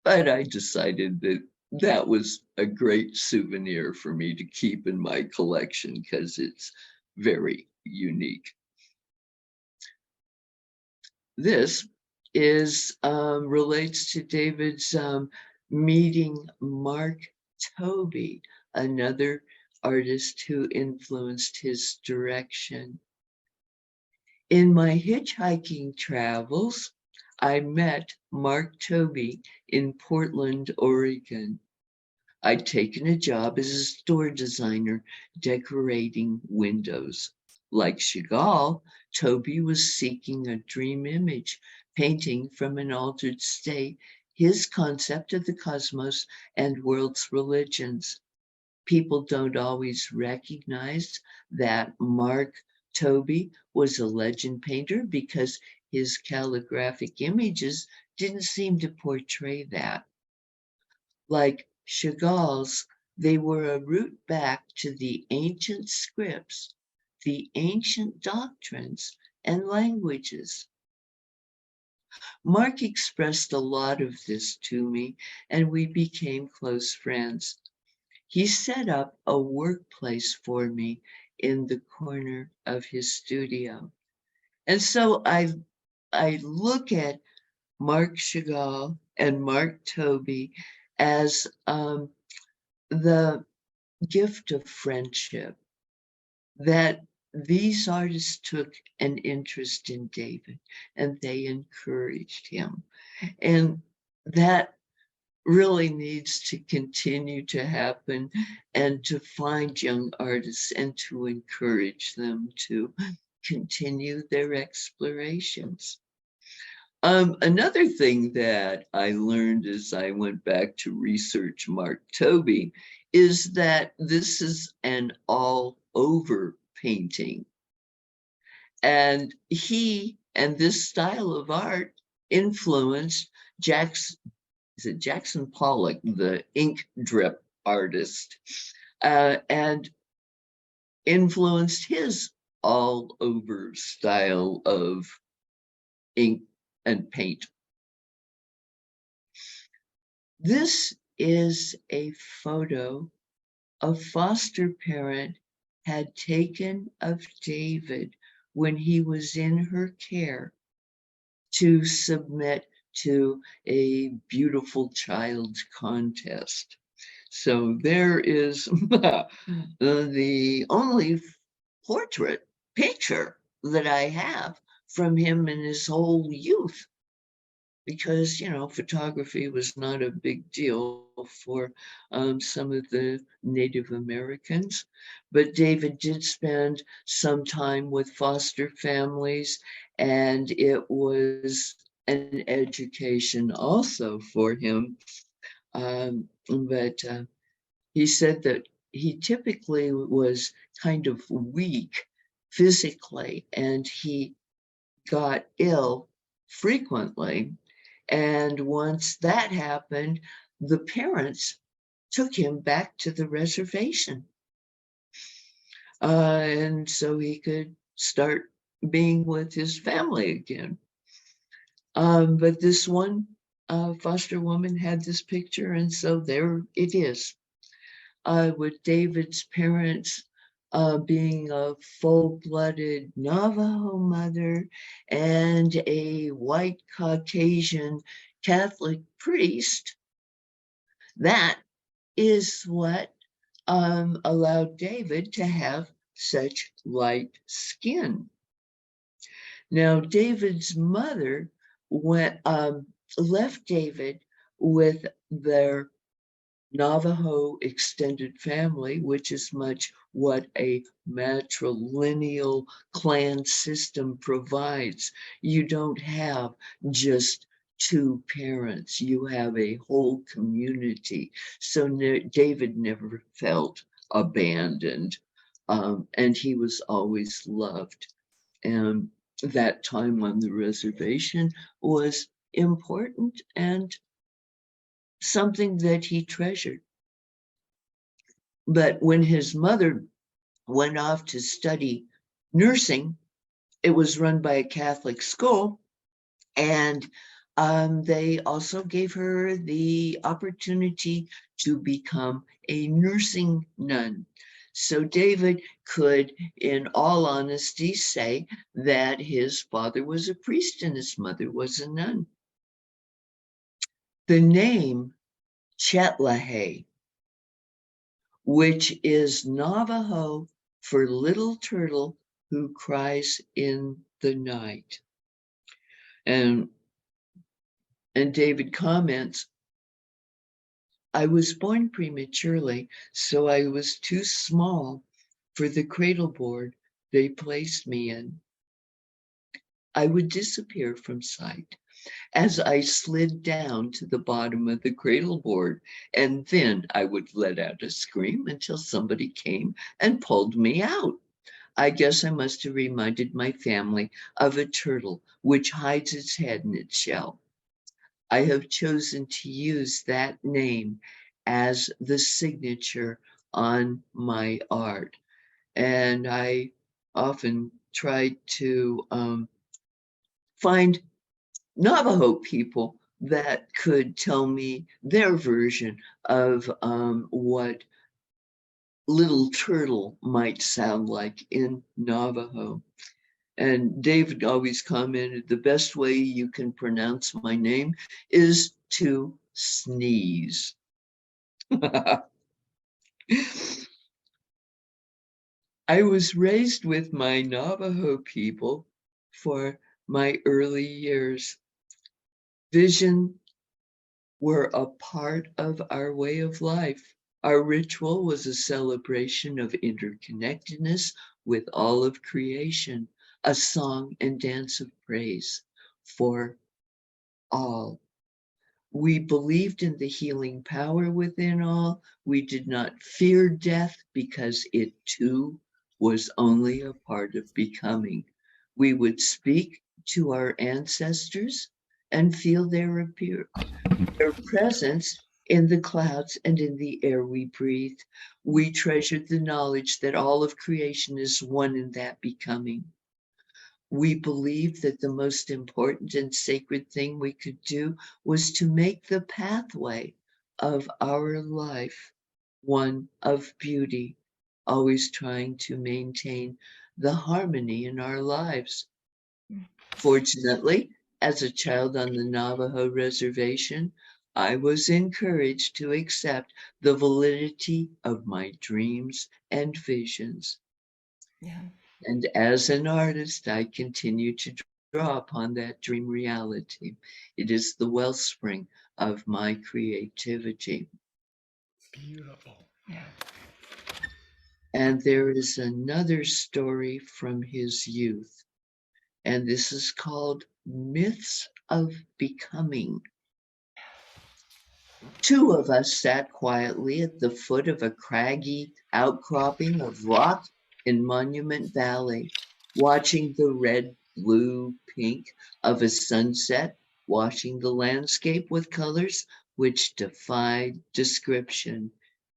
But I decided that that was a great souvenir for me to keep in my collection because it's very unique. This is relates to David's meeting Mark Toby, another artist who influenced his direction. In my hitchhiking travels, I met Mark Toby in Portland, Oregon. I'd taken a job as a store designer decorating windows. Like Chagall, Toby was seeking a dream image, painting from an altered state his concept of the cosmos and world's religions. People don't always recognize that Mark Toby was a legend painter because his calligraphic images didn't seem to portray that. Like Chagall's, they were a route back to the ancient scripts, the ancient doctrines and languages. Mark expressed a lot of this to me, and we became close friends. He set up a workplace for me in the corner of his studio. And so I look at Mark Chagall and Mark Toby as the gift of friendship, that these artists took an interest in David and they encouraged him. And that really needs to continue to happen, and to find young artists and to encourage them to continue their explorations. Another thing that I learned as I went back to research Mark Toby is that this is an all over painting. And he and this style of art influenced Jackson Pollock, the ink drip artist, and influenced his all over style of ink and paint. This is a photo a foster parent had taken of David when he was in her care to submit to a beautiful child contest. So there is the only portrait picture that I have from him in his whole youth, because photography was not a big deal for some of the Native Americans. But David did spend some time with foster families, and it was an education also for him. But he said that he typically was kind of weak physically, and he got ill frequently. And once that happened, the parents took him back to the reservation. And so he could start being with his family again. But this one foster woman had this picture, and so there it is. With David's parents being a full-blooded Navajo mother and a white Caucasian Catholic priest. That is what allowed David to have such light skin. Now, David's mother left David with their Navajo extended family, which is much what a matrilineal clan system provides. You don't have just two parents, you have a whole community. So David never felt abandoned, and he was always loved. And that time on the reservation was important and something that he treasured. But when his mother went off to study nursing, it was run by a Catholic school, and they also gave her the opportunity to become a nursing nun. So David could, in all honesty, say that his father was a priest and his mother was a nun. The name Chethlahe, which is Navajo for little turtle who cries in the night. And David comments, I was born prematurely, so I was too small for the cradle board they placed me in. I would disappear from sight as I slid down to the bottom of the cradle board, and then I would let out a scream until somebody came and pulled me out. I guess I must have reminded my family of a turtle which hides its head in its shell. I have chosen to use that name as the signature on my art. And I often try to find Navajo people that could tell me their version of what little turtle might sound like in Navajo. And David always commented, the best way you can pronounce my name is to sneeze. I was raised with my Navajo people for my early years. Vision were a part of our way of life. Our ritual was a celebration of interconnectedness with all of creation, a song and dance of praise for all. We believed in the healing power within all. We did not fear death because it too was only a part of becoming. We would speak to our ancestors and feel their presence in the clouds and in the air we breathe. We treasured the knowledge that all of creation is one in that becoming. We believed that the most important and sacred thing we could do was to make the pathway of our life one of beauty, always trying to maintain the harmony in our lives. Fortunately, as a child on the Navajo reservation, I was encouraged to accept the validity of my dreams and visions. Yeah. And as an artist, I continue to draw upon that dream reality. It is the wellspring of my creativity. Beautiful. Yeah. And there is another story from his youth, and this is called Myths of Becoming. Two of us sat quietly at the foot of a craggy outcropping of rock in Monument Valley, watching the red, blue, pink of a sunset, washing the landscape with colors which defied description.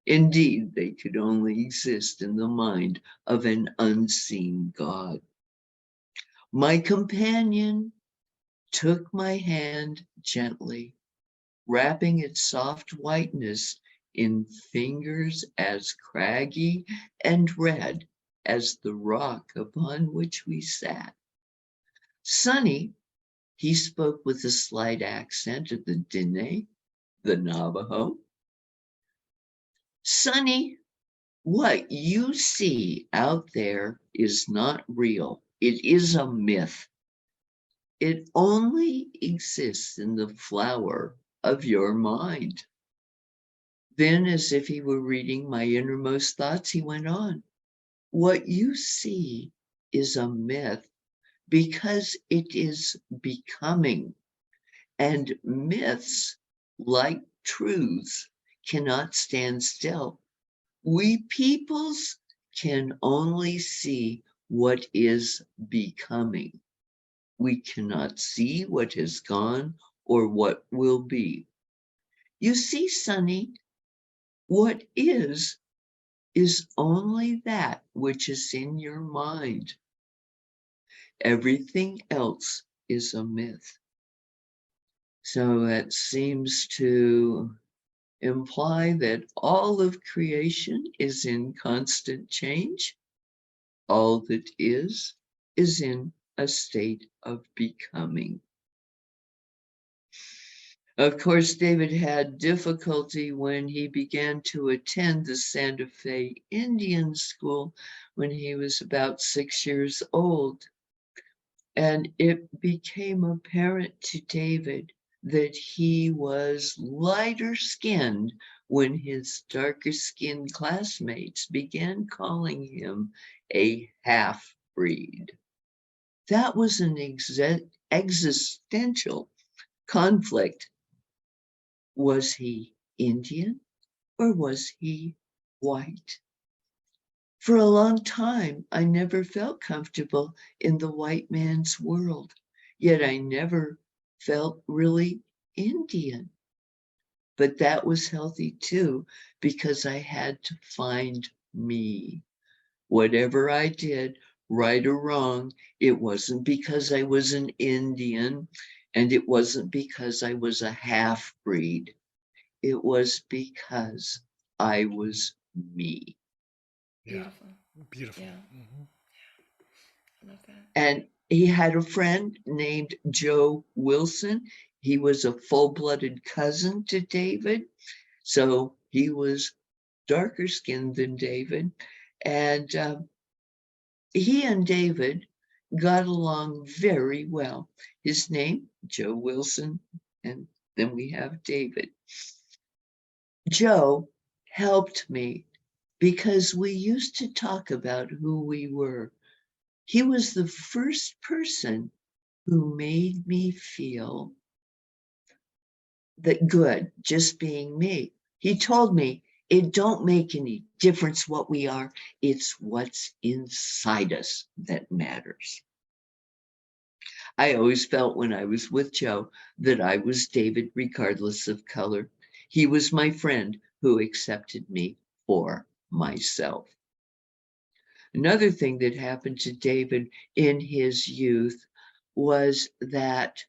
Indeed, they could only exist in the mind of an unseen God. My companion took my hand gently, wrapping its soft whiteness in fingers as craggy and red as the rock upon which we sat. Sonny, he spoke with a slight accent of the Dene, the Navajo. Sonny, what you see out there is not real. It is a myth. It only exists in the flower of your mind. Then, as if he were reading my innermost thoughts, he went on. What you see is a myth because it is becoming, and myths, like truths, cannot stand still. We peoples can only see what is becoming. We cannot see what has gone or what will be. You see, Sonny, what is only that which is in your mind. Everything else is a myth. So that seems to imply that all of creation is in constant change. All that is in a state of becoming. Of course, David had difficulty when he began to attend the Santa Fe Indian School when he was about 6 years old. And it became apparent to David that he was lighter skinned when his darker skinned classmates began calling him a half breed. That was an existential conflict. Was he Indian or was he white? For a long time, I never felt comfortable in the white man's world, yet I never felt really Indian. But that was healthy too, because I had to find me. Whatever I did, right or wrong, it wasn't because I was an Indian, and it wasn't because I was a half breed. It was because I was me. Yeah. Beautiful. Beautiful. Yeah, Mhm. I love that. And he had a friend named Joe Wilson. He was a full-blooded cousin to David. So he was darker skinned than David. And he and David got along very well. His name, Joe Wilson, and then we have David. Joe helped me because we used to talk about who we were. He was the first person who made me feel that good just being me. He told me it don't make any difference what we are, it's what's inside us that matters. I always felt when I was with Joe that I was David regardless of color. He was my friend who accepted me for myself. Another thing that happened to David in his youth was that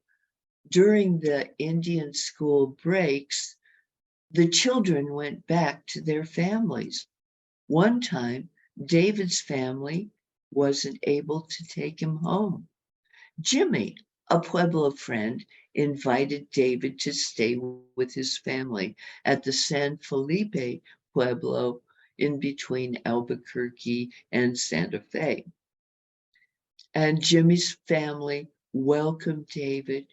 during the Indian school breaks, the children went back to their families. One time, David's family wasn't able to take him home. Jimmy, a Pueblo friend, invited David to stay with his family at the San Felipe Pueblo in between Albuquerque and Santa Fe. And Jimmy's family welcomed David,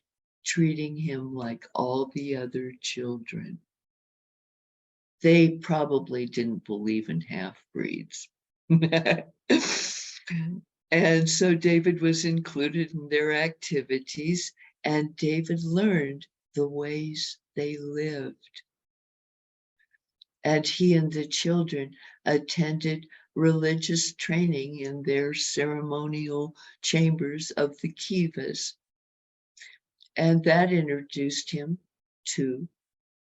treating him like all the other children. They probably didn't believe in half-breeds. And so David was included in their activities, and David learned the ways they lived. and he and the children attended religious training in their ceremonial chambers of the kivas. And that introduced him to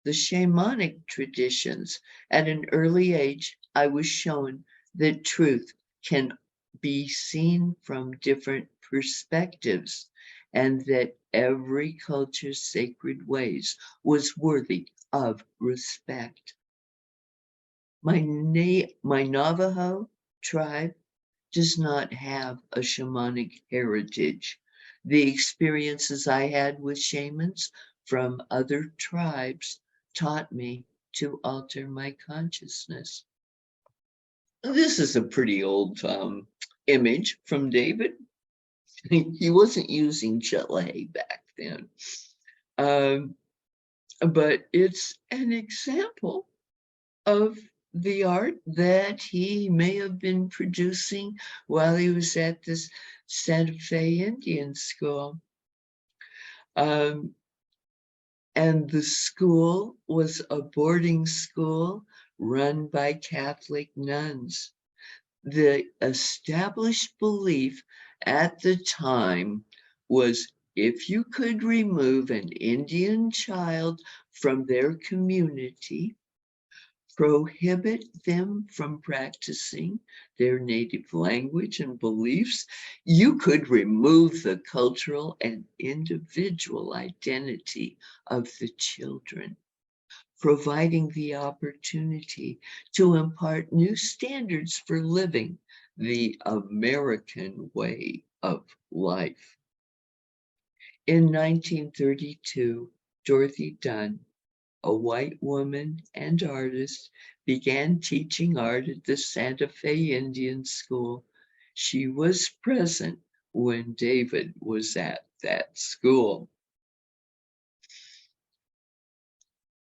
the shamanic traditions. At an early age, I was shown that truth can be seen from different perspectives and that every culture's sacred ways was worthy of respect. My Navajo tribe does not have a shamanic heritage. The experiences I had with shamans from other tribes taught me to alter my consciousness. This is a pretty old image from David. He wasn't using Chethlahe back then. Um, but it's an example of the art that he may have been producing while he was at this Santa Fe Indian School. And the school was a boarding school run by Catholic nuns. The established belief at the time was if you could remove an Indian child from their community, prohibit them from practicing their native language and beliefs, you could remove the cultural and individual identity of the children, providing the opportunity to impart new standards for living the American way of life. In 1932, Dorothy Dunn, a white woman and artist, began teaching art at the Santa Fe Indian School. She was present when David was at that school.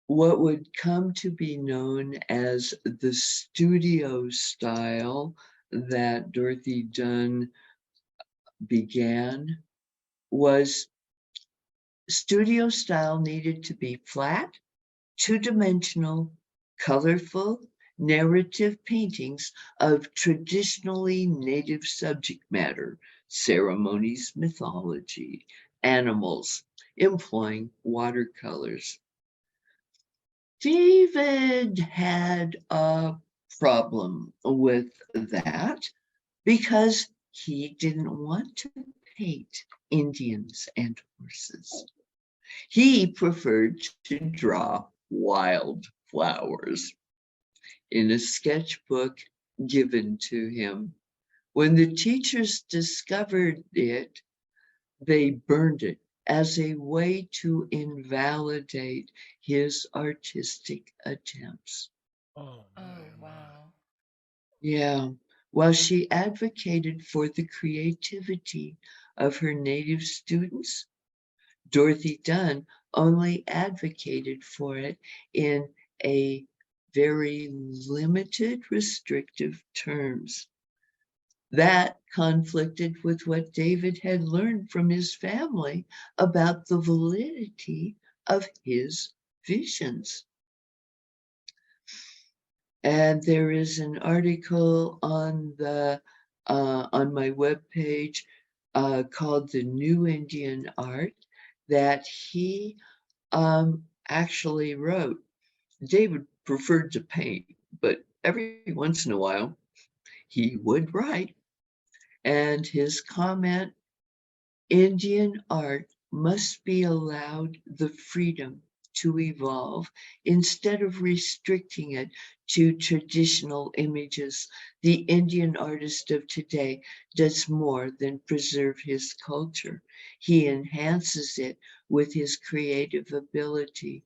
What would come to be known as the studio style that Dorothy Dunn began was studio style needed to be flat, two-dimensional, colorful, narrative paintings of traditionally native subject matter, ceremonies, mythology, animals, employing watercolors. David had a problem with that because he didn't want to paint Indians and horses. He preferred to draw wild flowers in a sketchbook given to him. When the teachers discovered it, they burned it as a way to invalidate his artistic attempts. Oh, Oh, my. wow. Yeah, while she advocated for the creativity of her native students, Dorothy Dunn only advocated for it in a very limited, restrictive terms. That conflicted with what David had learned from his family about the validity of his visions. And there is an article on my webpage called "The New Indian Art" that he actually wrote. David preferred to paint, but every once in a while he would write. And his comment, Indian art must be allowed the freedom to evolve instead of restricting it to traditional images. The Indian artist of today does more than preserve his culture. He enhances it with his creative ability.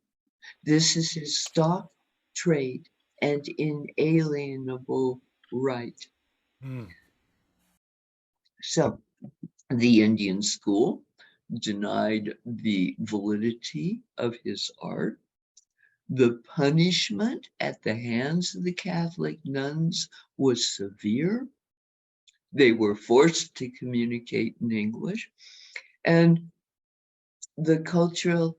This is his stock, trade, and inalienable right. Mm. So the Indian school denied the validity of his art. The punishment at the hands of the Catholic nuns was severe. They were forced to communicate in English. And the cultural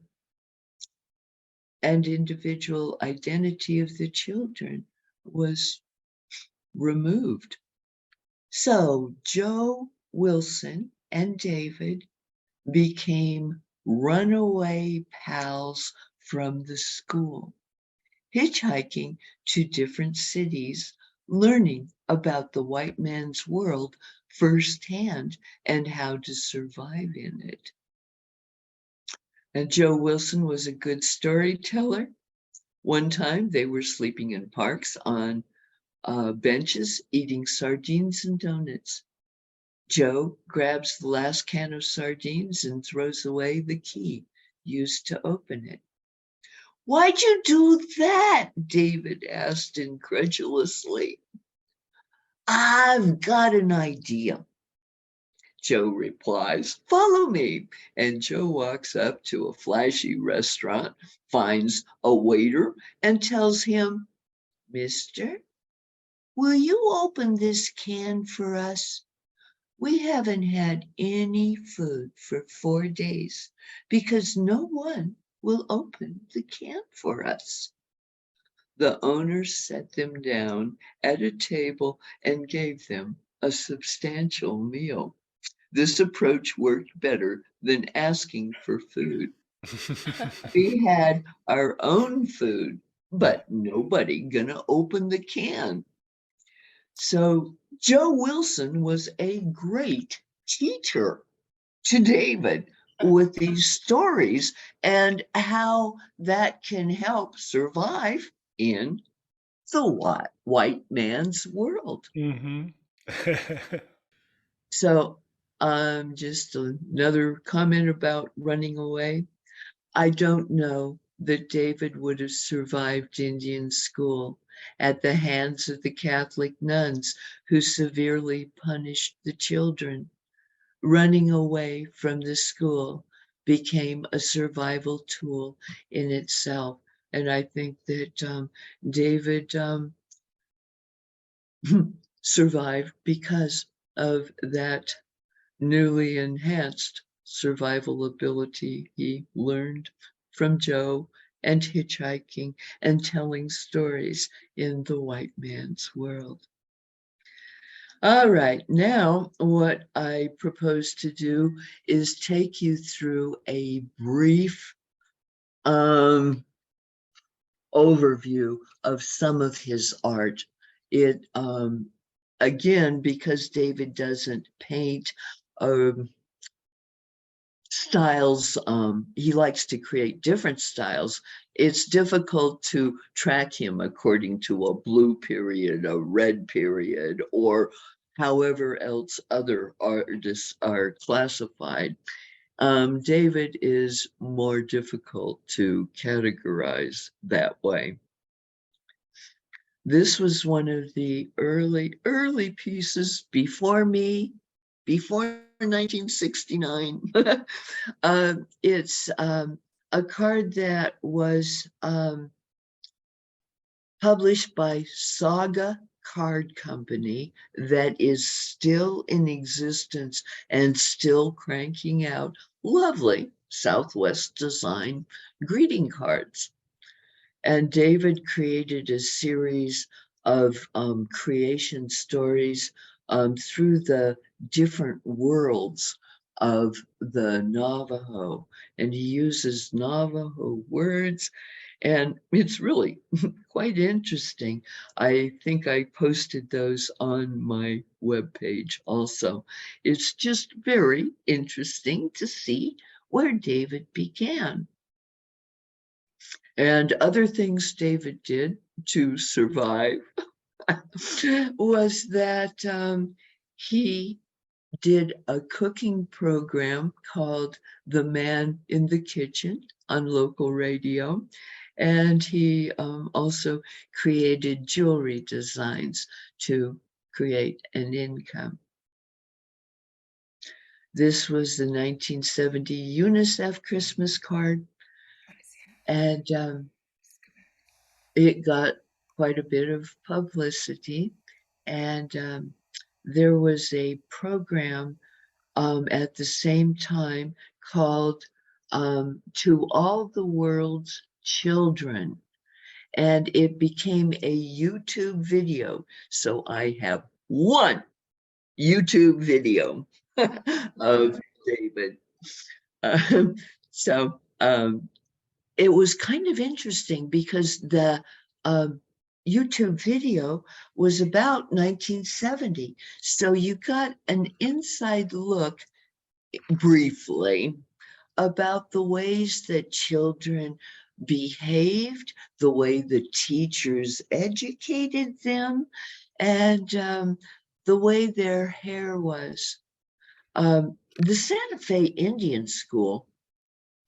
and individual identity of the children was removed. So Joe Wilson and David became runaway pals from the school, hitchhiking to different cities, learning about the white man's world firsthand and how to survive in it. And Joe Wilson was a good storyteller. One time they were sleeping in parks on benches, eating sardines and donuts. Joe grabs the last can of sardines and throws away the key used to open it. "Why'd you do that?" David asked incredulously. "I've got an idea," Joe replies. "Follow me." And Joe walks up to a flashy restaurant, finds a waiter, and tells him, "Mister, will you open this can for us? We haven't had any food for 4 days because no one will open the can for us." The owner set them down at a table and gave them a substantial meal. This approach worked better than asking for food. We had our own food, but nobody gonna open the can. So Joe Wilson was a great teacher to David with these stories and how that can help survive in the white man's world. Mm-hmm. So just another comment about running away. I don't know that David would have survived Indian school at the hands of the Catholic nuns who severely punished the children. Running away from the school became a survival tool in itself. And I think that David survived because of that newly enhanced survival ability he learned from Joe and hitchhiking and telling stories in the white man's world. All right, now what I propose to do is take you through a brief overview of some of his art. It again, because David doesn't paint styles, he likes to create different styles. It's difficult to track him according to a blue period, a red period, or however else other artists are classified. David is more difficult to categorize that way. This was one of the early pieces before me, before 1969. It's a card that was published by Saga Card Company that is still in existence and still cranking out lovely Southwest design greeting cards. And David created a series of creation stories through the different worlds of the Navajo. And he uses Navajo words, and it's really quite interesting. I think I posted those on my webpage also. It's just very interesting to see where David began. And other things David did to survive was that he did a cooking program called The Man in the Kitchen on local radio. And he also created jewelry designs to create an income. This was the 1970 UNICEF Christmas card. And it got quite a bit of publicity. And there was a program at the same time called To All the World's children. And it became a YouTube video. So I have one YouTube video of David. Um, so it was kind of interesting because the YouTube video was about 1970. So you got an inside look briefly about the ways that children behaved, the way the teachers educated them, and the way their hair was. The Santa Fe Indian School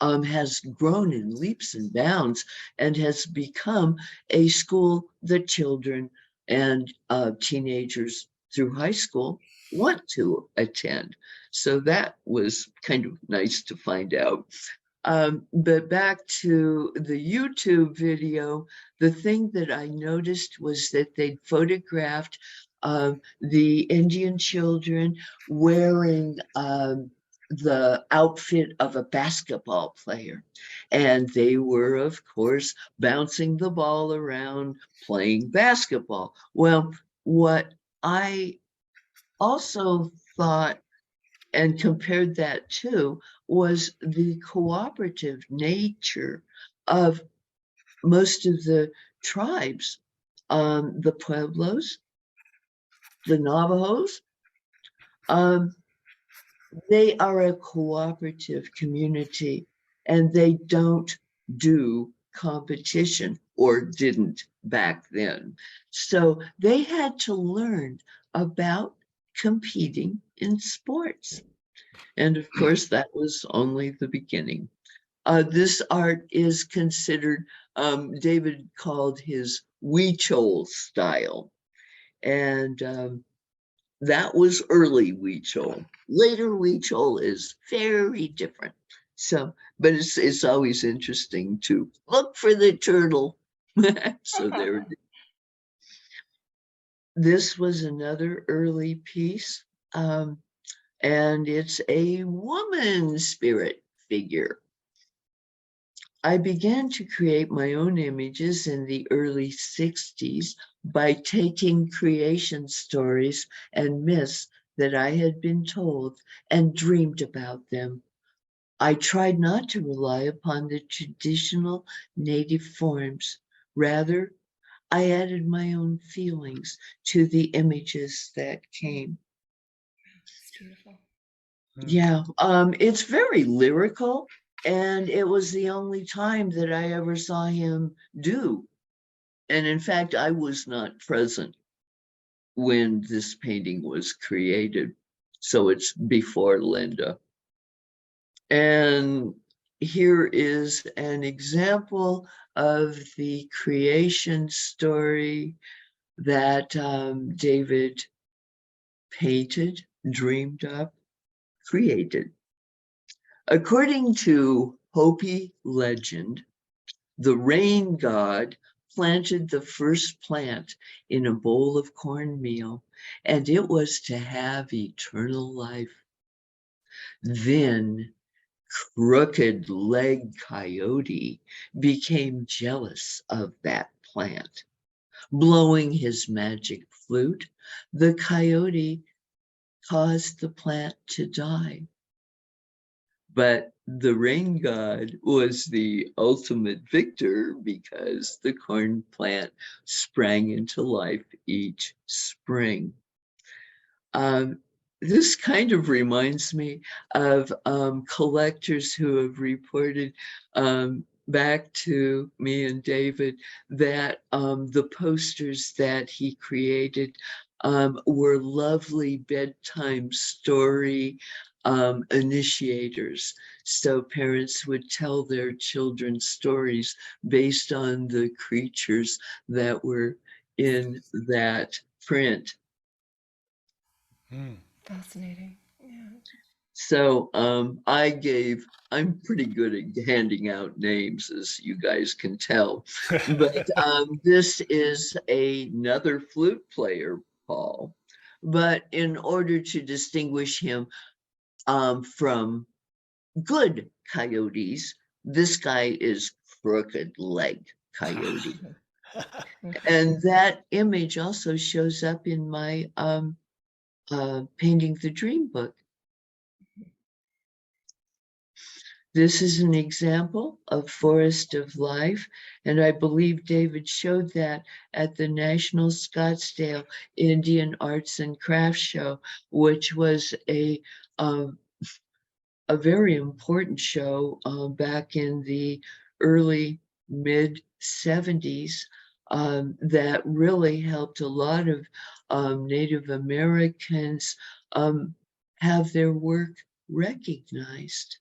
has grown in leaps and bounds and has become a school that children and teenagers through high school want to attend. So that was kind of nice to find out. But back to the YouTube video, the thing that I noticed was that they photographed the Indian children wearing the outfit of a basketball player. And they were, of course, bouncing the ball around, playing basketball. Well, what I also thought and compared that to was the cooperative nature of most of the tribes, the Pueblos, the Navajos. They are a cooperative community and they don't do competition or didn't back then. So they had to learn about competing in sports. And of course, that was only the beginning. This art is considered, David called his Huichols style. And that was early Huichol. Later Huichol is very different. So, but it's always interesting to look for the turtle. So there. This was another early piece. And it's a woman spirit figure. I began to create my own images in the early 60s by taking creation stories and myths that I had been told and dreamed about them. I tried not to rely upon the traditional native forms. Rather, I added my own feelings to the images that came. It's beautiful. Yeah, it's very lyrical, and it was the only time that I ever saw him do. And in fact, I was not present when this painting was created. So it's before Lynda. And here is an example of the creation story that David painted, dreamed up, created. According to Hopi legend, the rain god planted the first plant in a bowl of cornmeal, and it was to have eternal life. Then Crooked Leg Coyote became jealous of that plant. Blowing his magic flute, the coyote caused the plant to die. But the rain god was the ultimate victor because the corn plant sprang into life each spring. This kind of reminds me of collectors who have reported back to me and David that the posters that he created were lovely bedtime story initiators. So parents would tell their children stories based on the creatures that were in that print. Fascinating. Yeah. So I'm pretty good at handing out names, as you guys can tell. But this is another flute player, Paul. But in order to distinguish him from good coyotes, this guy is crooked leg coyote. And that image also shows up in my Painting the Dream book. This is an example of Forest of Life, and I believe David showed that at the National Scottsdale Indian Arts and Crafts Show, which was a very important show back in the early mid 70s that really helped a lot of Native Americans have their work recognized.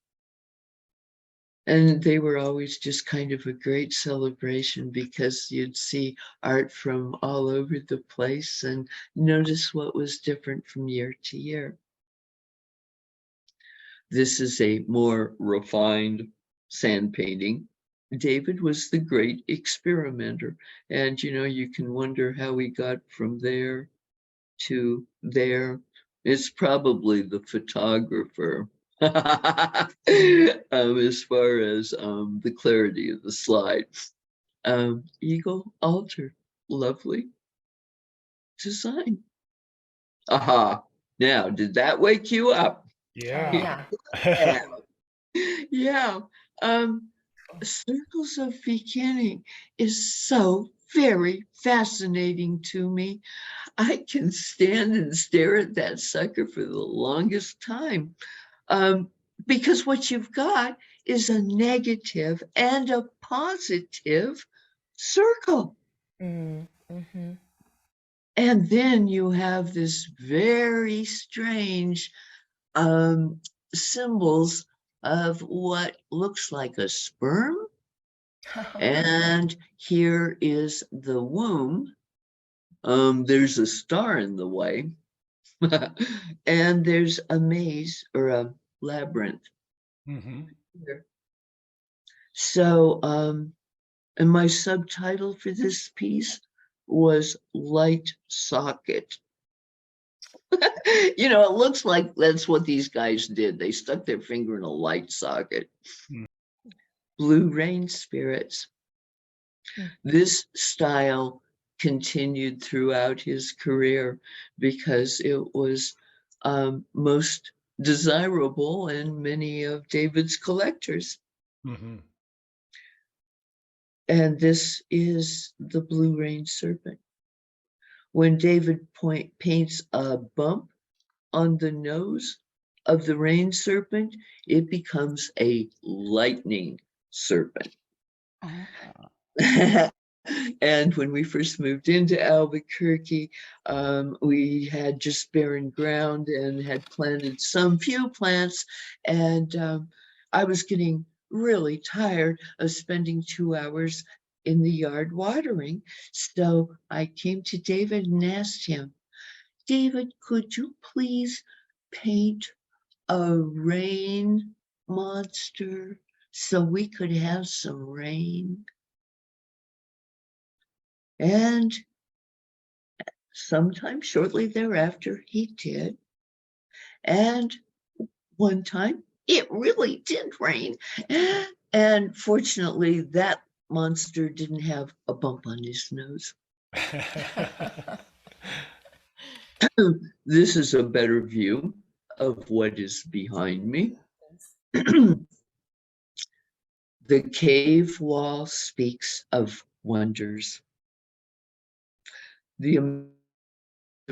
And they were always just kind of a great celebration because you'd see art from all over the place and notice what was different from year to year. This is a more refined sand painting. David was the great experimenter. And, you know, you can wonder how he got from there to there. It's probably the photographer. As far as the clarity of the slide. Eagle altar, lovely design. Aha, now, did that wake you up? Yeah. Yeah. Yeah. Circles of Beginning is so very fascinating to me. I can stand and stare at that sucker for the longest time. Because what you've got is a negative and a positive circle. Mm-hmm. And then you have this very strange symbols of what looks like a sperm. And here is the womb. There's a star in the way. And there's a maze or a labyrinth. Mm-hmm. So, and my subtitle for this piece was Light Socket. You know, it looks like that's what these guys did. They stuck their finger in a light socket. Mm. Blue Rain Spirits. This style continued throughout his career because it was most desirable in many of David's collectors. Mm-hmm. And this is the Blue Rain Serpent. When David paints a bump on the nose of the rain serpent, it becomes a lightning serpent. And when we first moved into Albuquerque, we had just barren ground and had planted some few plants. And I was getting really tired of spending 2 hours in the yard watering. So I came to David and asked him, David, could you please paint a rain monster so we could have some rain? And sometime shortly thereafter, he did. And one time, it really did rain. And fortunately, that monster didn't have a bump on his nose. This is a better view of what is behind me. The cave wall speaks of wonders. The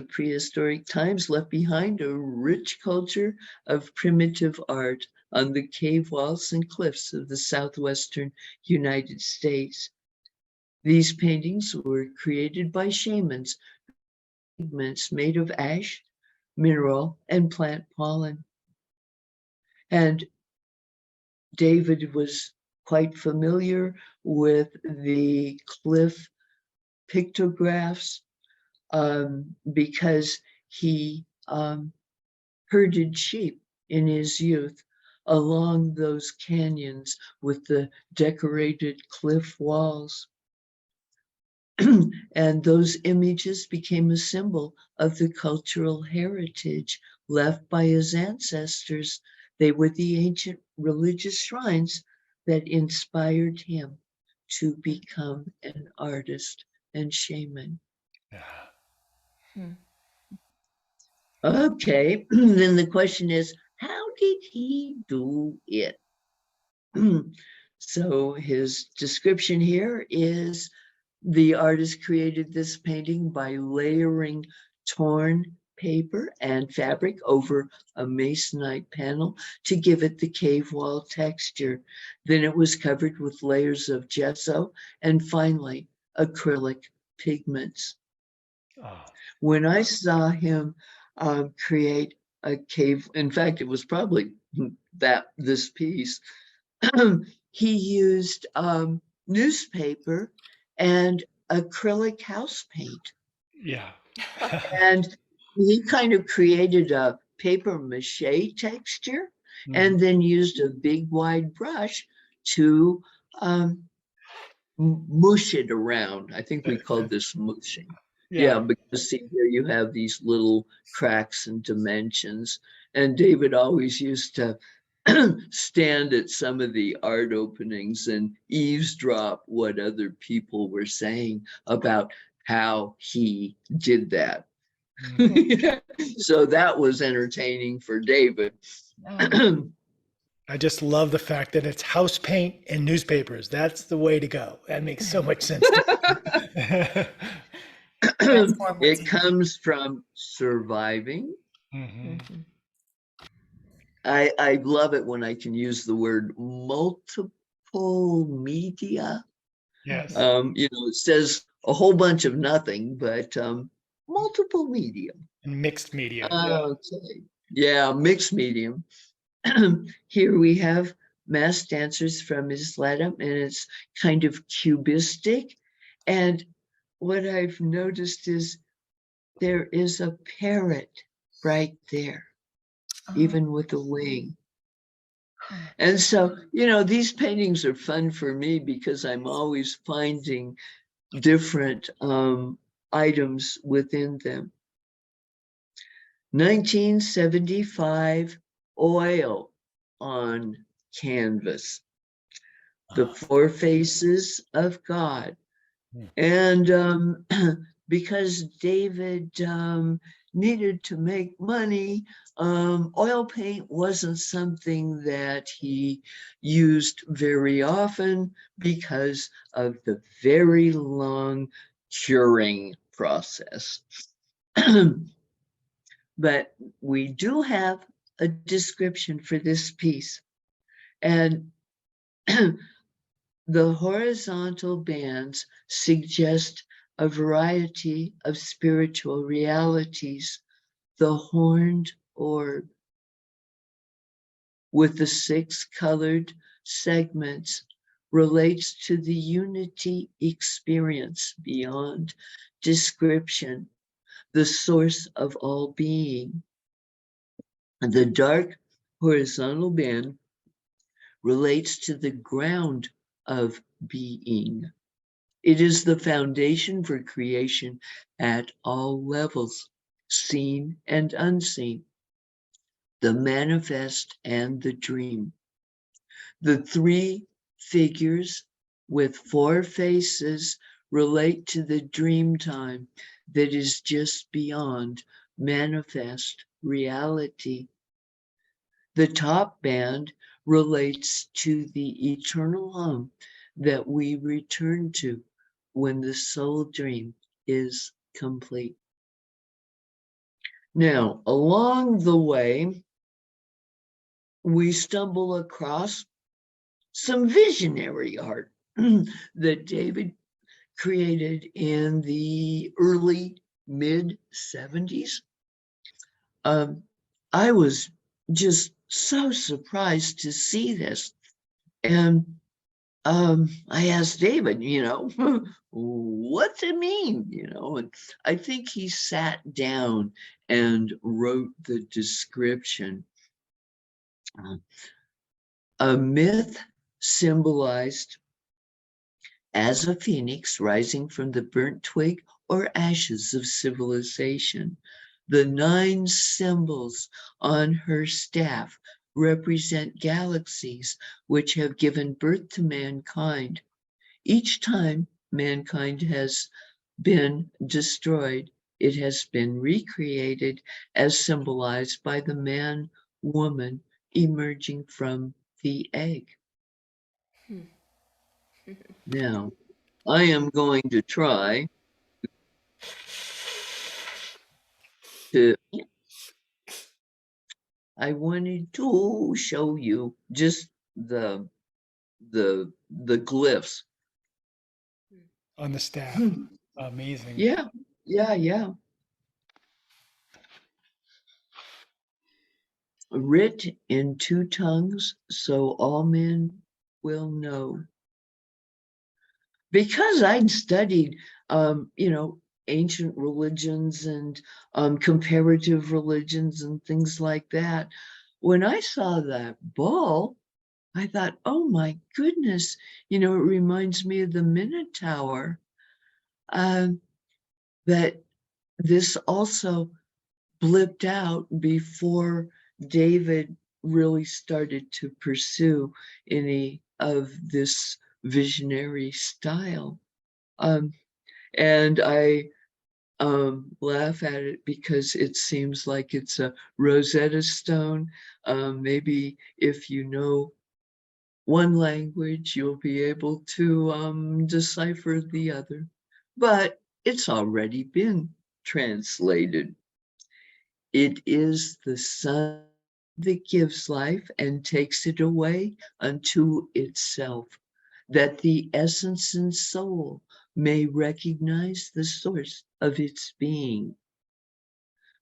prehistoric times left behind a rich culture of primitive art on the cave walls and cliffs of the southwestern United States. These paintings were created by shamans, pigments made of ash, mineral, and plant pollen. And David was quite familiar with the cliff pictographs because he herded sheep in his youth along those canyons with the decorated cliff walls. And those images became a symbol of the cultural heritage left by his ancestors. They were the ancient religious shrines that inspired him to become an artist and shaman. Yeah. Okay, then the question is, how did he do it? So his description here is the artist created this painting by layering torn paper and fabric over a masonite panel to give it the cave wall texture. Then it was covered with layers of gesso and finally acrylic pigments. Oh. When I saw him create a cave, in fact, it was probably this piece, he used newspaper and acrylic house paint. Yeah. And he kind of created a paper mache texture and then used a big wide brush to mush it around. I think we called this mushing. Yeah, because see here you have these little cracks and dimensions. And David always used to stand at some of the art openings and eavesdrop what other people were saying about how he did that. So that was entertaining for David. I just love the fact that it's house paint and newspapers. That's the way to go. That makes so much sense. It comes from surviving. I love it when I can use the word multiple media. Yes. It says a whole bunch of nothing, but multiple medium. Mixed media. Okay. Yeah, mixed medium. Here we have mass dancers from Islam, and it's kind of cubistic. And what I've noticed is there is a parrot right there, even with a wing. And so, these paintings are fun for me because I'm always finding different items within them. 1975 oil on canvas, the four faces of God. And because David needed to make money, oil paint wasn't something that he used very often because of the very long curing process. But we do have a description for this piece. And the horizontal bands suggest a variety of spiritual realities. The horned orb with the 6 colored segments relates to the unity experience beyond description, the source of all being. The dark horizontal band relates to the ground of being. It is the foundation for creation at all levels, seen and unseen, the manifest and the dream. The 3 figures with 4 faces relate to the dream time that is just beyond manifest reality. The top band relates to the eternal home that we return to when the soul dream is complete. Now, along the way, we stumble across some visionary art that David created in the early mid-70s. I was just so surprised to see this. And I asked David, what's it mean? And I think he sat down and wrote the description. A myth symbolized as a phoenix rising from the burnt twig or ashes of civilization. The 9 symbols on her staff represent galaxies which have given birth to mankind. Each time mankind has been destroyed, it has been recreated as symbolized by the man-woman emerging from the egg. Now, I am going to try to, I wanted to show you just the glyphs. On the staff. Amazing. Yeah, yeah. Writ in two tongues, so all men will know. Because I'd studied, ancient religions and comparative religions and things like that, when I saw that ball, I thought, oh my goodness, it reminds me of the Minotaur. That this also blipped out before David really started to pursue any of this visionary style. And I laugh at it because it seems like it's a Rosetta Stone. Maybe if you know one language, you'll be able to decipher the other. But it's already been translated. It is the sun that gives life and takes it away unto itself, that the essence and soul may recognize the source of its being.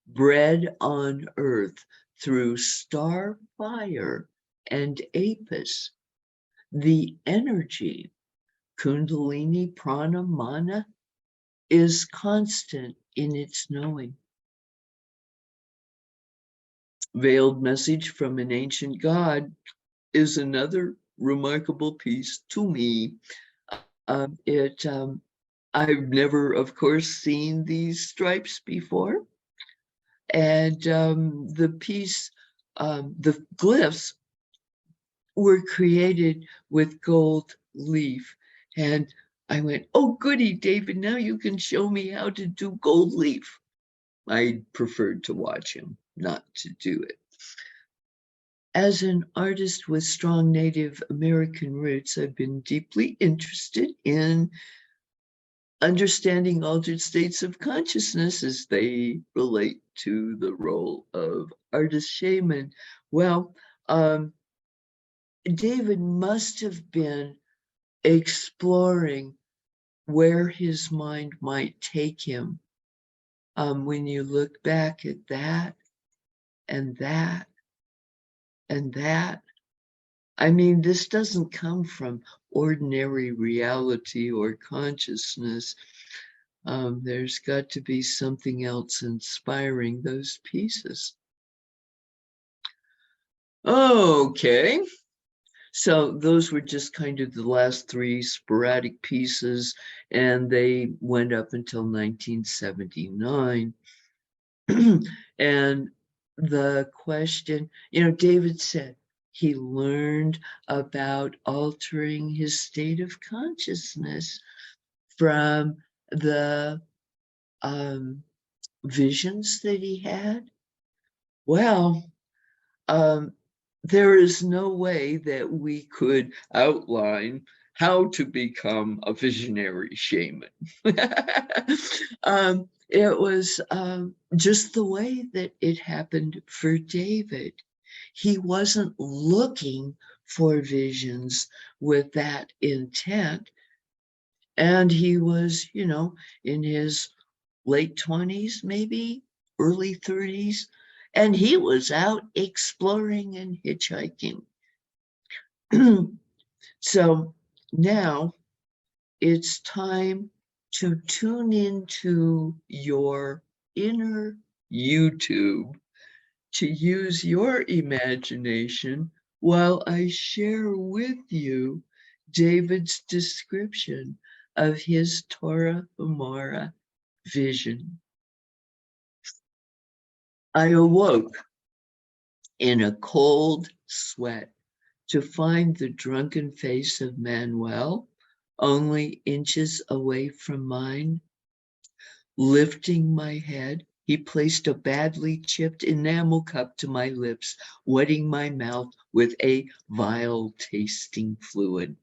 Bred on earth through star fire and apis, the energy, Kundalini Prana Mana, is constant in its knowing. Veiled Message from an Ancient God is another remarkable piece to me. I've never, of course, seen these stripes before. And the piece, the glyphs were created with gold leaf. And I went, oh, goody, David, now you can show me how to do gold leaf. I preferred to watch him, not to do it. As an artist with strong Native American roots, I've been deeply interested in understanding altered states of consciousness as they relate to the role of artist shaman. Well, David must have been exploring where his mind might take him. When you look back at that and that and that, I mean, this doesn't come from ordinary reality or consciousness. There's got to be something else inspiring those pieces. Okay, so those were just kind of the last three sporadic pieces, and they went up until 1979. And the question, David said he learned about altering his state of consciousness from the visions that he had. Well, there is no way that we could outline how to become a visionary shaman. It was just the way that it happened for David. He wasn't looking for visions with that intent. And he was, in his late 20s, maybe early 30s, and he was out exploring and hitchhiking. So now it's time to tune into your inner YouTube to use your imagination while I share with you David's description of his Tarahumara vision. I awoke in a cold sweat to find the drunken face of Manuel only inches away from mine. Lifting my head, he placed a badly chipped enamel cup to my lips, wetting my mouth with a vile-tasting fluid.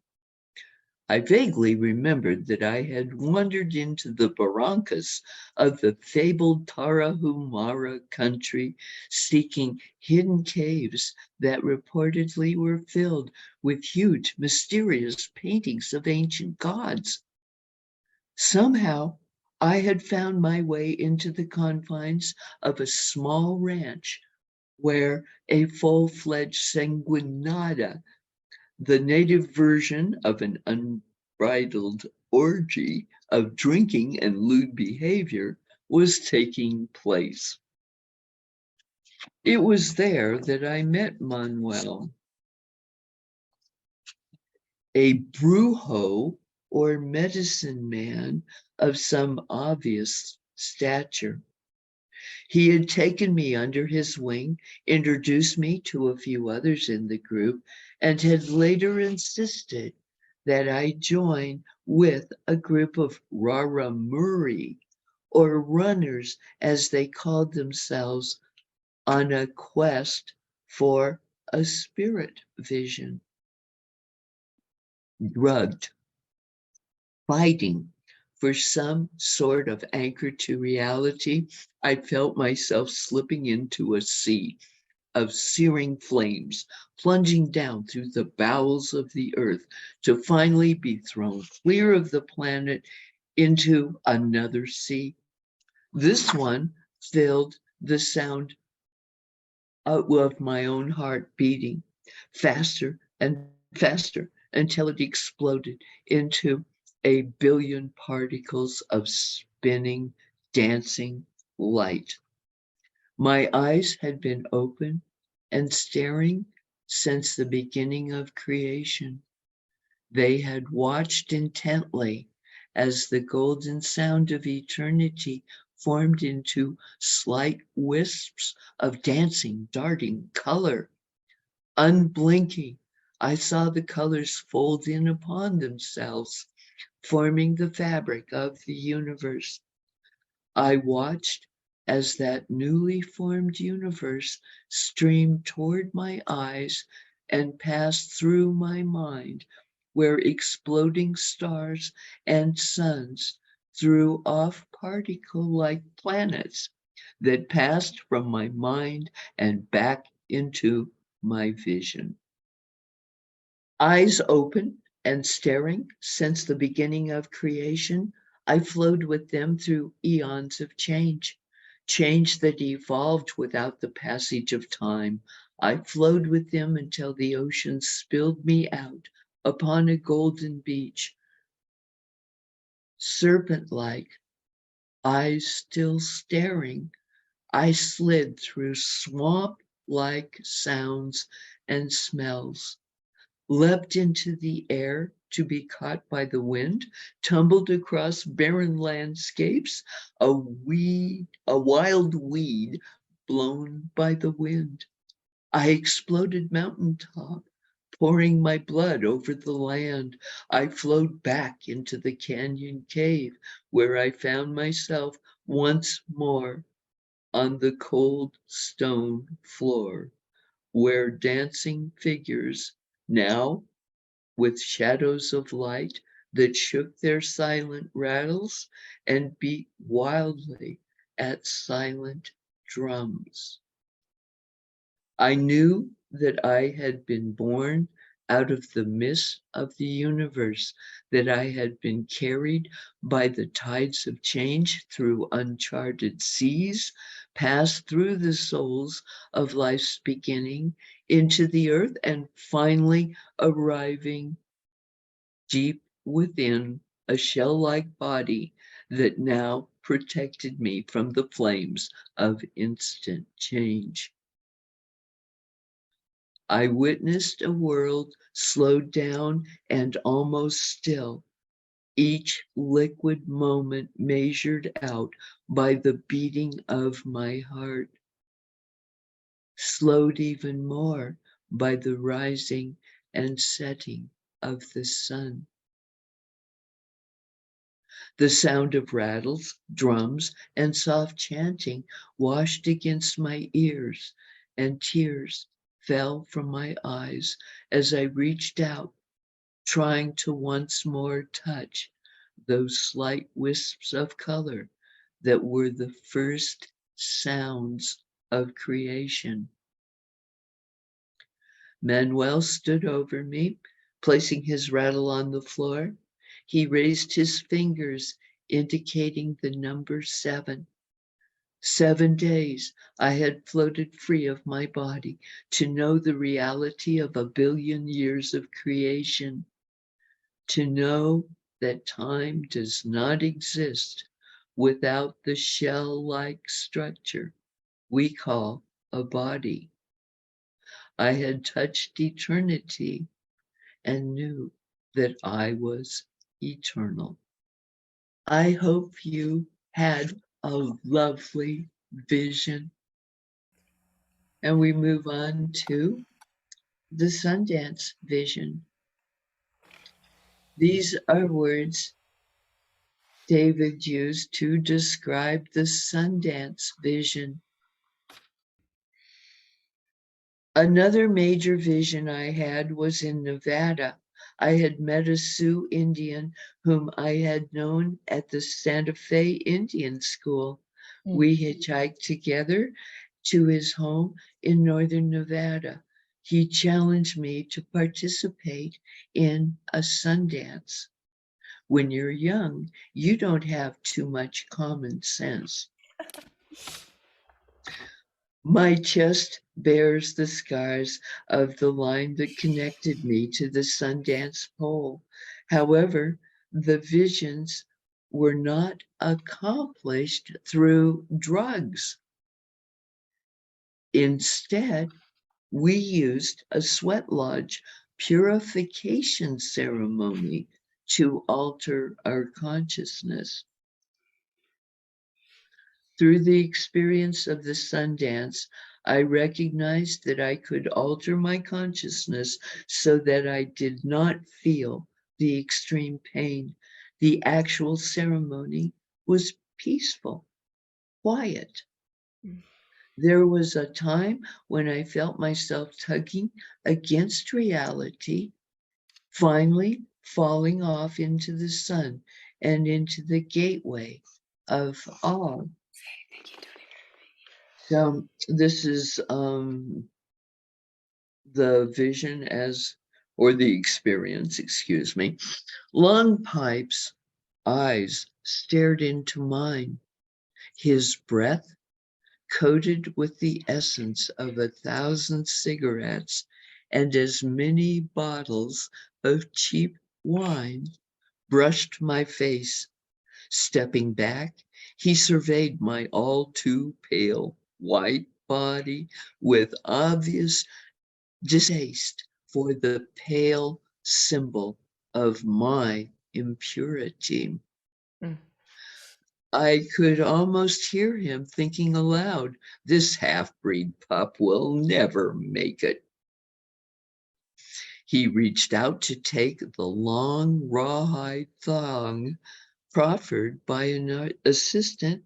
I vaguely remembered that I had wandered into the barrancas of the fabled Tarahumara country, seeking hidden caves that reportedly were filled with huge, mysterious paintings of ancient gods. Somehow, I had found my way into the confines of a small ranch where a full-fledged sanguinada, the native version of an unbridled orgy of drinking and lewd behavior, was taking place. It was there that I met Manuel, a brujo or medicine man of some obvious stature. He had taken me under his wing, introduced me to a few others in the group, and had later insisted that I join with a group of Raramuri, or runners as they called themselves, on a quest for a spirit vision. Drugged, fighting for some sort of anchor to reality, I felt myself slipping into a sea of searing flames, plunging down through the bowels of the earth to finally be thrown clear of the planet into another sea. This one filled the sound of my own heart beating faster and faster until it exploded into a billion particles of spinning, dancing light. My eyes had been open and staring since the beginning of creation. They had watched intently as the golden sound of eternity formed into slight wisps of dancing, darting color. Unblinking, I saw the colors fold in upon themselves, forming the fabric of the universe. I watched as that newly formed universe streamed toward my eyes and passed through my mind, where exploding stars and suns threw off particle-like planets that passed from my mind and back into my vision. Eyes open and staring since the beginning of creation, I flowed with them through eons of change, change that evolved without the passage of time. I flowed with them until the ocean spilled me out upon a golden beach. Serpent-like, eyes still staring, I slid through swamp-like sounds and smells, leapt into the air to be caught by the wind, tumbled across barren landscapes, a wild weed blown by the wind. I exploded mountaintop, pouring my blood over the land. I flowed back into the canyon cave where I found myself once more on the cold stone floor, where dancing figures, now with shadows of light that shook their silent rattles and beat wildly at silent drums. I knew that I had been born out of the mist of the universe, that I had been carried by the tides of change through uncharted seas, passed through the souls of life's beginning into the earth, and finally arriving deep within a shell-like body that now protected me from the flames of instant change. I witnessed a world slowed down and almost still, each liquid moment measured out by the beating of my heart. slowed even more by the rising and setting of the sun. The sound of rattles, drums, and soft chanting washed against my ears, and tears fell from my eyes as I reached out, trying to once more touch those slight wisps of color that were the first sounds of creation. Manuel stood over me, placing his rattle on the floor. He raised his fingers, indicating the number 7. 7 days I had floated free of my body to know the reality of 1,000,000,000 years of creation, to know that time does not exist without the shell-like structure we call a body. I had touched eternity and knew that I was eternal. I hope you had a lovely vision. And we move on to the Sundance vision. These are words David used to describe the Sundance vision. Another major vision I had was in Nevada. I had met a Sioux Indian whom I had known at the Santa Fe Indian School. We hitchhiked together to his home in northern Nevada. He challenged me to participate in a Sundance. When you're young, you don't have too much common sense. My chest bears the scars of the line that connected me to the Sundance pole. However, the visions were not accomplished through drugs. Instead, we used a sweat lodge purification ceremony to alter our consciousness. Through the experience of the Sundance, I recognized that I could alter my consciousness so that I did not feel the extreme pain. The actual ceremony was peaceful, quiet. There was a time when I felt myself tugging against reality, finally falling off into the sun and into the gateway of awe. So this is the vision or the experience, excuse me. Long Pipe's eyes stared into mine, his breath coated with the essence of 1,000 cigarettes and as many bottles of cheap wine brushed my face. Stepping back, he surveyed my all too pale white body with obvious distaste for the pale symbol of my impurity. I could almost hear him thinking aloud, this half-breed pup will never make it. He reached out to take the long rawhide thong proffered by an assistant.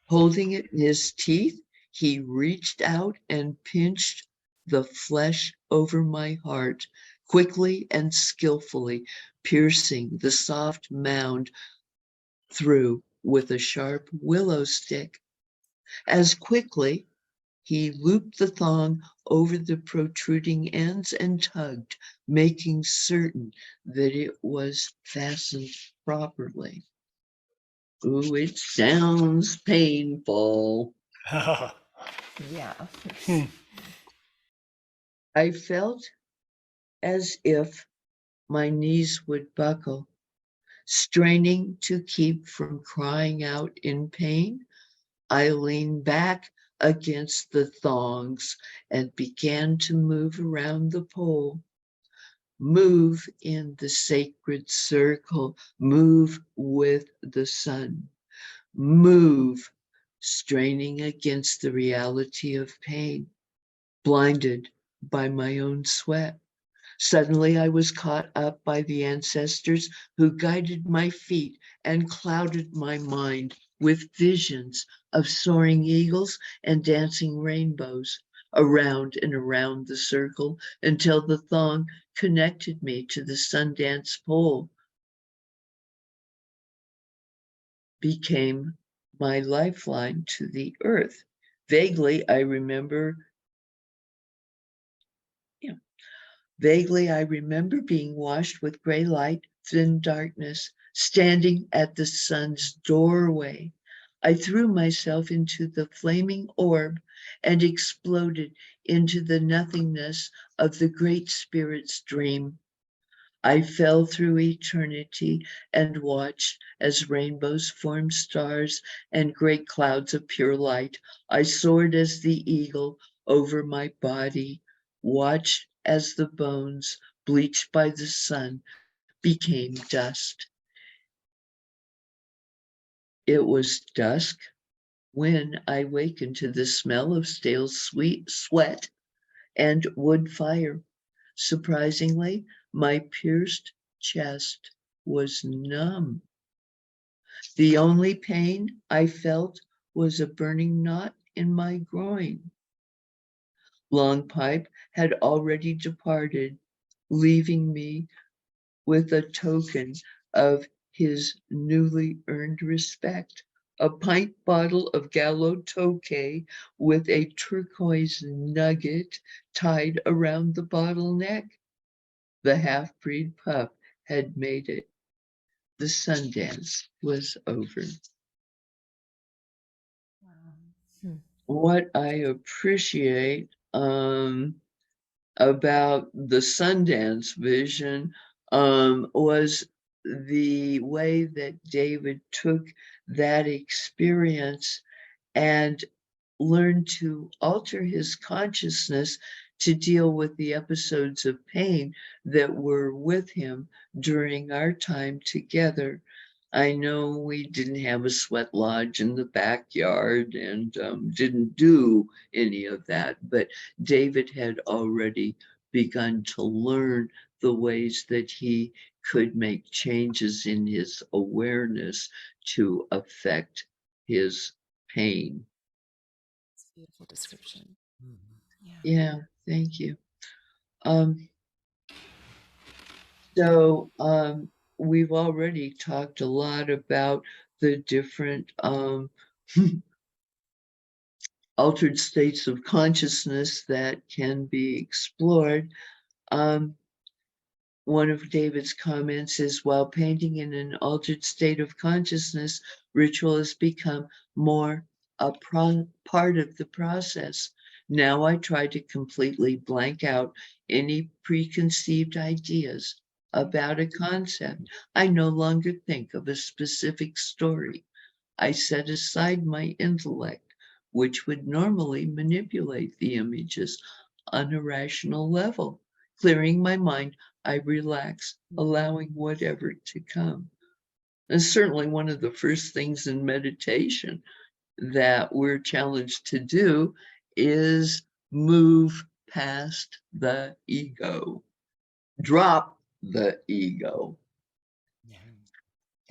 Holding it in his teeth, he reached out and pinched the flesh over my heart, quickly and skillfully, piercing the soft mound through with a sharp willow stick. As quickly, he looped the thong over the protruding ends and tugged, making certain that it was fastened properly. Ooh, it sounds painful. Yeah. I felt as if my knees would buckle. Straining to keep from crying out in pain, I leaned back against the thongs and began to move around the pole. Move in the sacred circle, move with the sun. Move, straining against the reality of pain. blinded by my own sweat. Suddenly I was caught up by the ancestors who guided my feet and clouded my mind with visions of soaring eagles and dancing rainbows around and around the circle until the thong connected me to the Sundance pole, became my lifeline to the earth. Vaguely, I remember being washed with gray light, thin darkness, standing at the sun's doorway. I threw myself into the flaming orb and exploded into the nothingness of the Great Spirit's dream. I fell through eternity and watched as rainbows formed stars and great clouds of pure light. I soared as the eagle over my body, watched as the bones, bleached by the sun, became dust. It was dusk when I wakened to the smell of stale sweat and wood fire. Surprisingly, my pierced chest was numb. The only pain I felt was a burning knot in my groin. Long Pipe had already departed, leaving me with a token of his newly earned respect, a pint bottle of Gallo Tokay with a turquoise nugget tied around the bottle neck. The half-breed pup had made it. The Sundance was over. Hmm. What I appreciate about the Sundance vision was the way that David took that experience and learned to alter his consciousness to deal with the episodes of pain that were with him during our time together. I know we didn't have a sweat lodge in the backyard and didn't do any of that, but David had already begun to learn the ways that he could make changes in his awareness to affect his pain. It's a beautiful description. Yeah. Yeah, thank you. So we've already talked a lot about the different altered states of consciousness that can be explored. One of David's comments is, while painting in an altered state of consciousness, ritual has become more a part of the process. Now I try to completely blank out any preconceived ideas about a concept. I no longer think of a specific story. I set aside my intellect, which would normally manipulate the images on a rational level. Clearing my mind, I relax, allowing whatever to come. And certainly one of the first things in meditation that we're challenged to do is move past the ego, drop the ego. Yeah.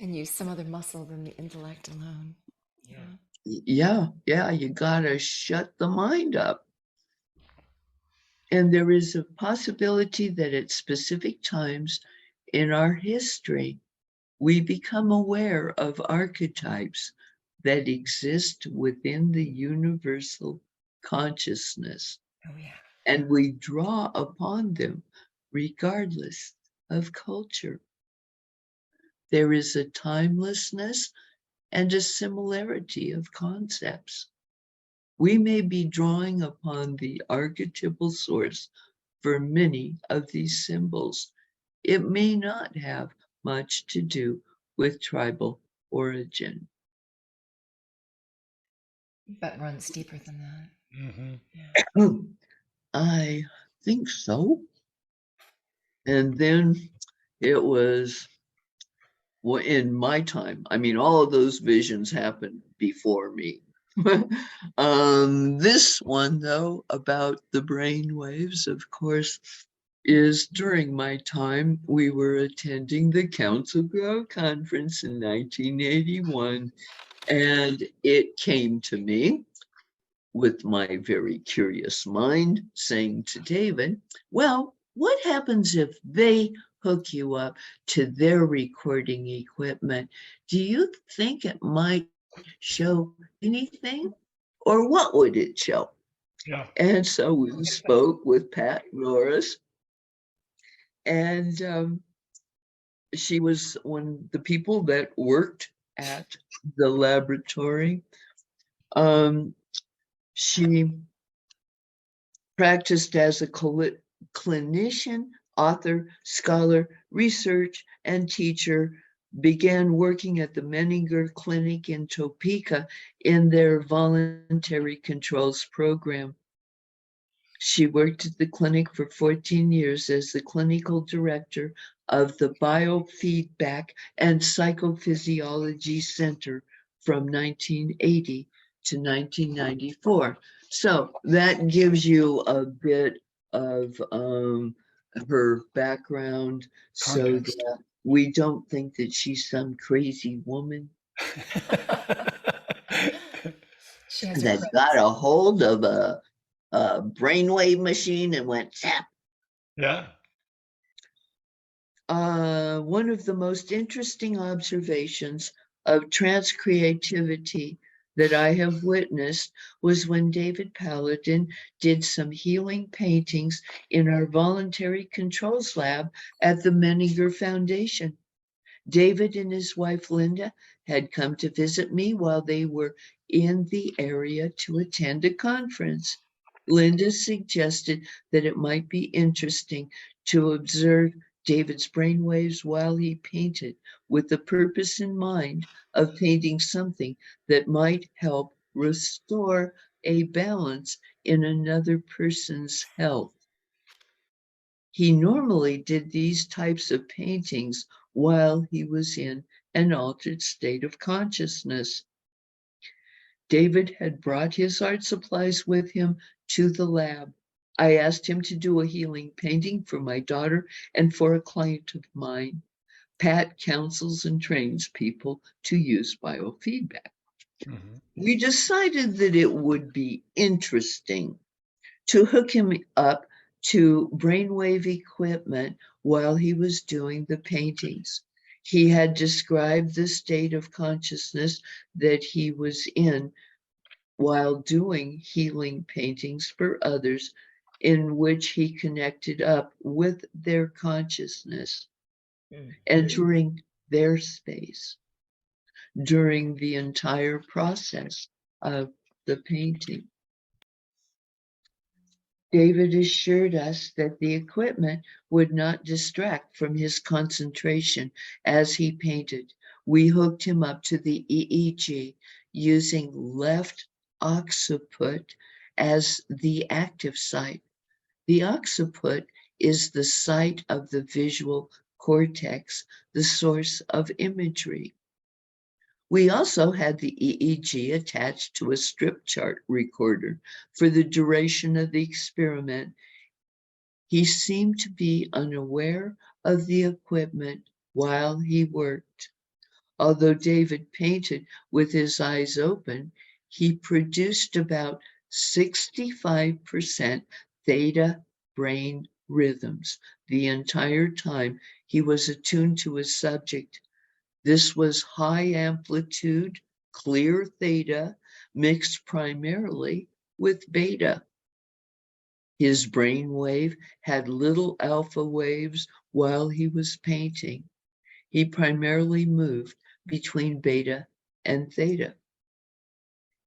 And use some other muscle than the intellect alone. Yeah. Yeah, you gotta shut the mind up. And there is a possibility that at specific times in our history, we become aware of archetypes that exist within the universal consciousness, Oh, yeah. and we draw upon them regardless of culture. There is a timelessness and a similarity of concepts. We may be drawing upon the archetypal source for many of these symbols. It may not have much to do with tribal origin. But runs deeper than that. Mm-hmm. Yeah. I think so. And then it was, well, in my time, I mean, all of those visions happened before me. This one, though, about the brain waves, of course, is during my time we were attending the Council Grove Conference in 1981, and it came to me with my very curious mind saying to David, well, what happens if they hook you up to their recording equipment? Do you think it might show anything? Or what would it show? Yeah. And so we spoke with Pat Norris, and she was one of the people that worked at the laboratory. She practiced as a clinician, author, scholar, research, and teacher, began working at the Menninger Clinic in Topeka in their voluntary controls program. She worked at the clinic for 14 years as the clinical director of the Biofeedback and Psychophysiology Center from 1980 to 1994. So that gives you a bit of her background so Context. that we don't think that she's some crazy woman She has her that got credits. a hold of a brainwave machine and went zap. Yeah. One of the most interesting observations of trance creativity that I have witnessed was when David Paladin did some healing paintings in our voluntary controls lab at the Menninger Foundation. David and his wife Lynda had come to visit me while they were in the area to attend a conference. Lynda suggested that it might be interesting to observe David's brainwaves while he painted, with the purpose in mind of painting something that might help restore a balance in another person's health. He normally did these types of paintings while he was in an altered state of consciousness. David had brought his art supplies with him to the lab. I asked him to do a healing painting for my daughter and for a client of mine. Pat counsels and trains people to use biofeedback. Mhm. We decided that it would be interesting to hook him up to brainwave equipment while he was doing the paintings. He had described the state of consciousness that he was in while doing healing paintings for others, in which he connected up with their consciousness, entering their space during the entire process of the painting. David assured us that the equipment would not distract from his concentration as he painted. We hooked him up to the EEG using left occiput as the active site. The occiput is the site of the visual cortex, the source of imagery. We also had the EEG attached to a strip chart recorder for the duration of the experiment. He seemed to be unaware of the equipment while he worked. Although David painted with his eyes open, he produced about 65% theta brain rhythms the entire time he was attuned to his subject. This was high amplitude, clear theta, mixed primarily with beta. His brain wave had little alpha waves while he was painting. He primarily moved between beta and theta.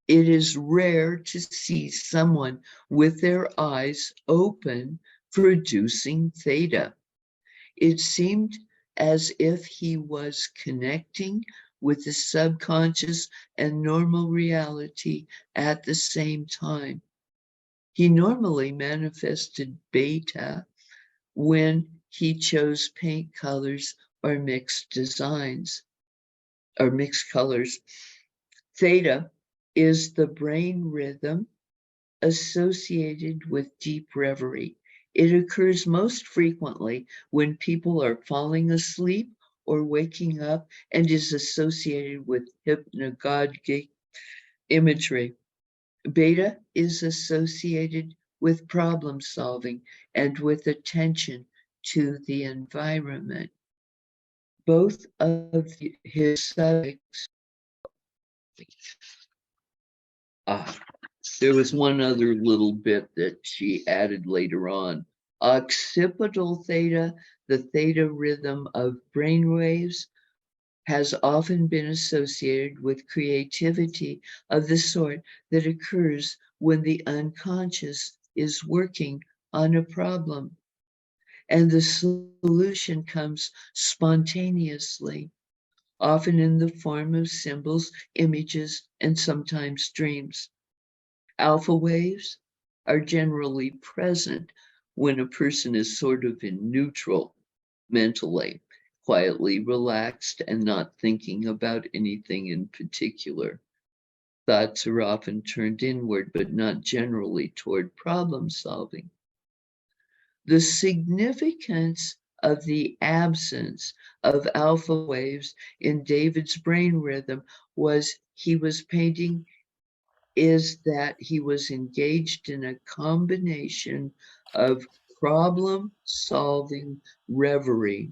It is rare to see someone with their eyes open producing theta. It seemed as if he was connecting with the subconscious and normal reality at the same time. He normally manifested beta when he chose paint colors or mixed designs or mixed colors. Theta is the brain rhythm associated with deep reverie. It occurs most frequently when people are falling asleep or waking up and is associated with hypnagogic imagery. Beta is associated with problem solving and with attention to the environment. Both of his subjects, there was one other little bit that she added later on. Occipital theta, the theta rhythm of brainwaves, has often been associated with creativity of the sort that occurs when the unconscious is working on a problem, and the solution comes spontaneously, often in the form of symbols, images, and sometimes dreams. Alpha waves are generally present when a person is sort of in neutral mentally, quietly relaxed and not thinking about anything in particular. Thoughts are often turned inward, but not generally toward problem solving. The significance of the absence of alpha waves in David's brain rhythm was he was painting is that he was engaged in a combination of problem solving reverie,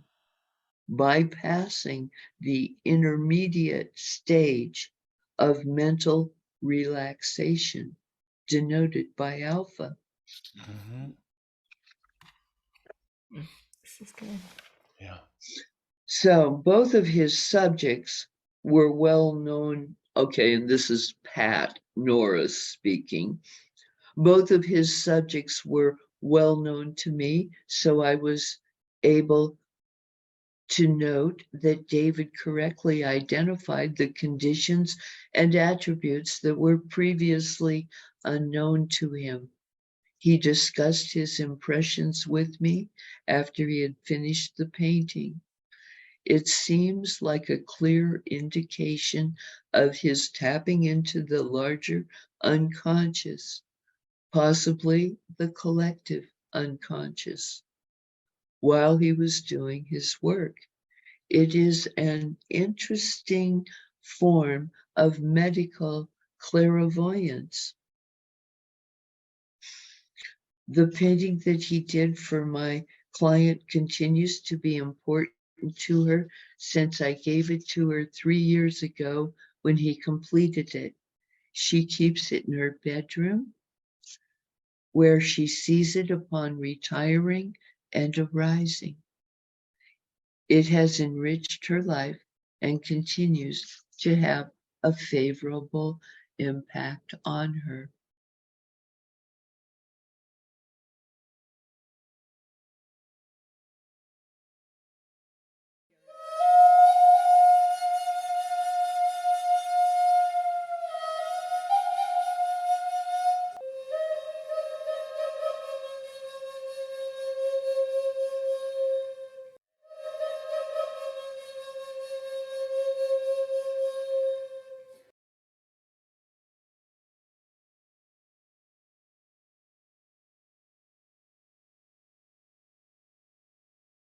bypassing the intermediate stage of mental relaxation denoted by alpha. Mhm. This is good. Yeah. So both of his subjects were well known. Okay, and this is Pat Norris speaking. Both of his subjects were well known to me, so I was able to note that David correctly identified the conditions and attributes that were previously unknown to him. He discussed his impressions with me after he had finished the painting. It seems like a clear indication of his tapping into the larger unconscious, possibly the collective unconscious, while he was doing his work. It is an interesting form of medical clairvoyance. The painting that he did for my client continues to be important to her since I gave it to her 3 years ago when he completed it. She keeps it in her bedroom where she sees it upon retiring and arising. It has enriched her life and continues to have a favorable impact on her.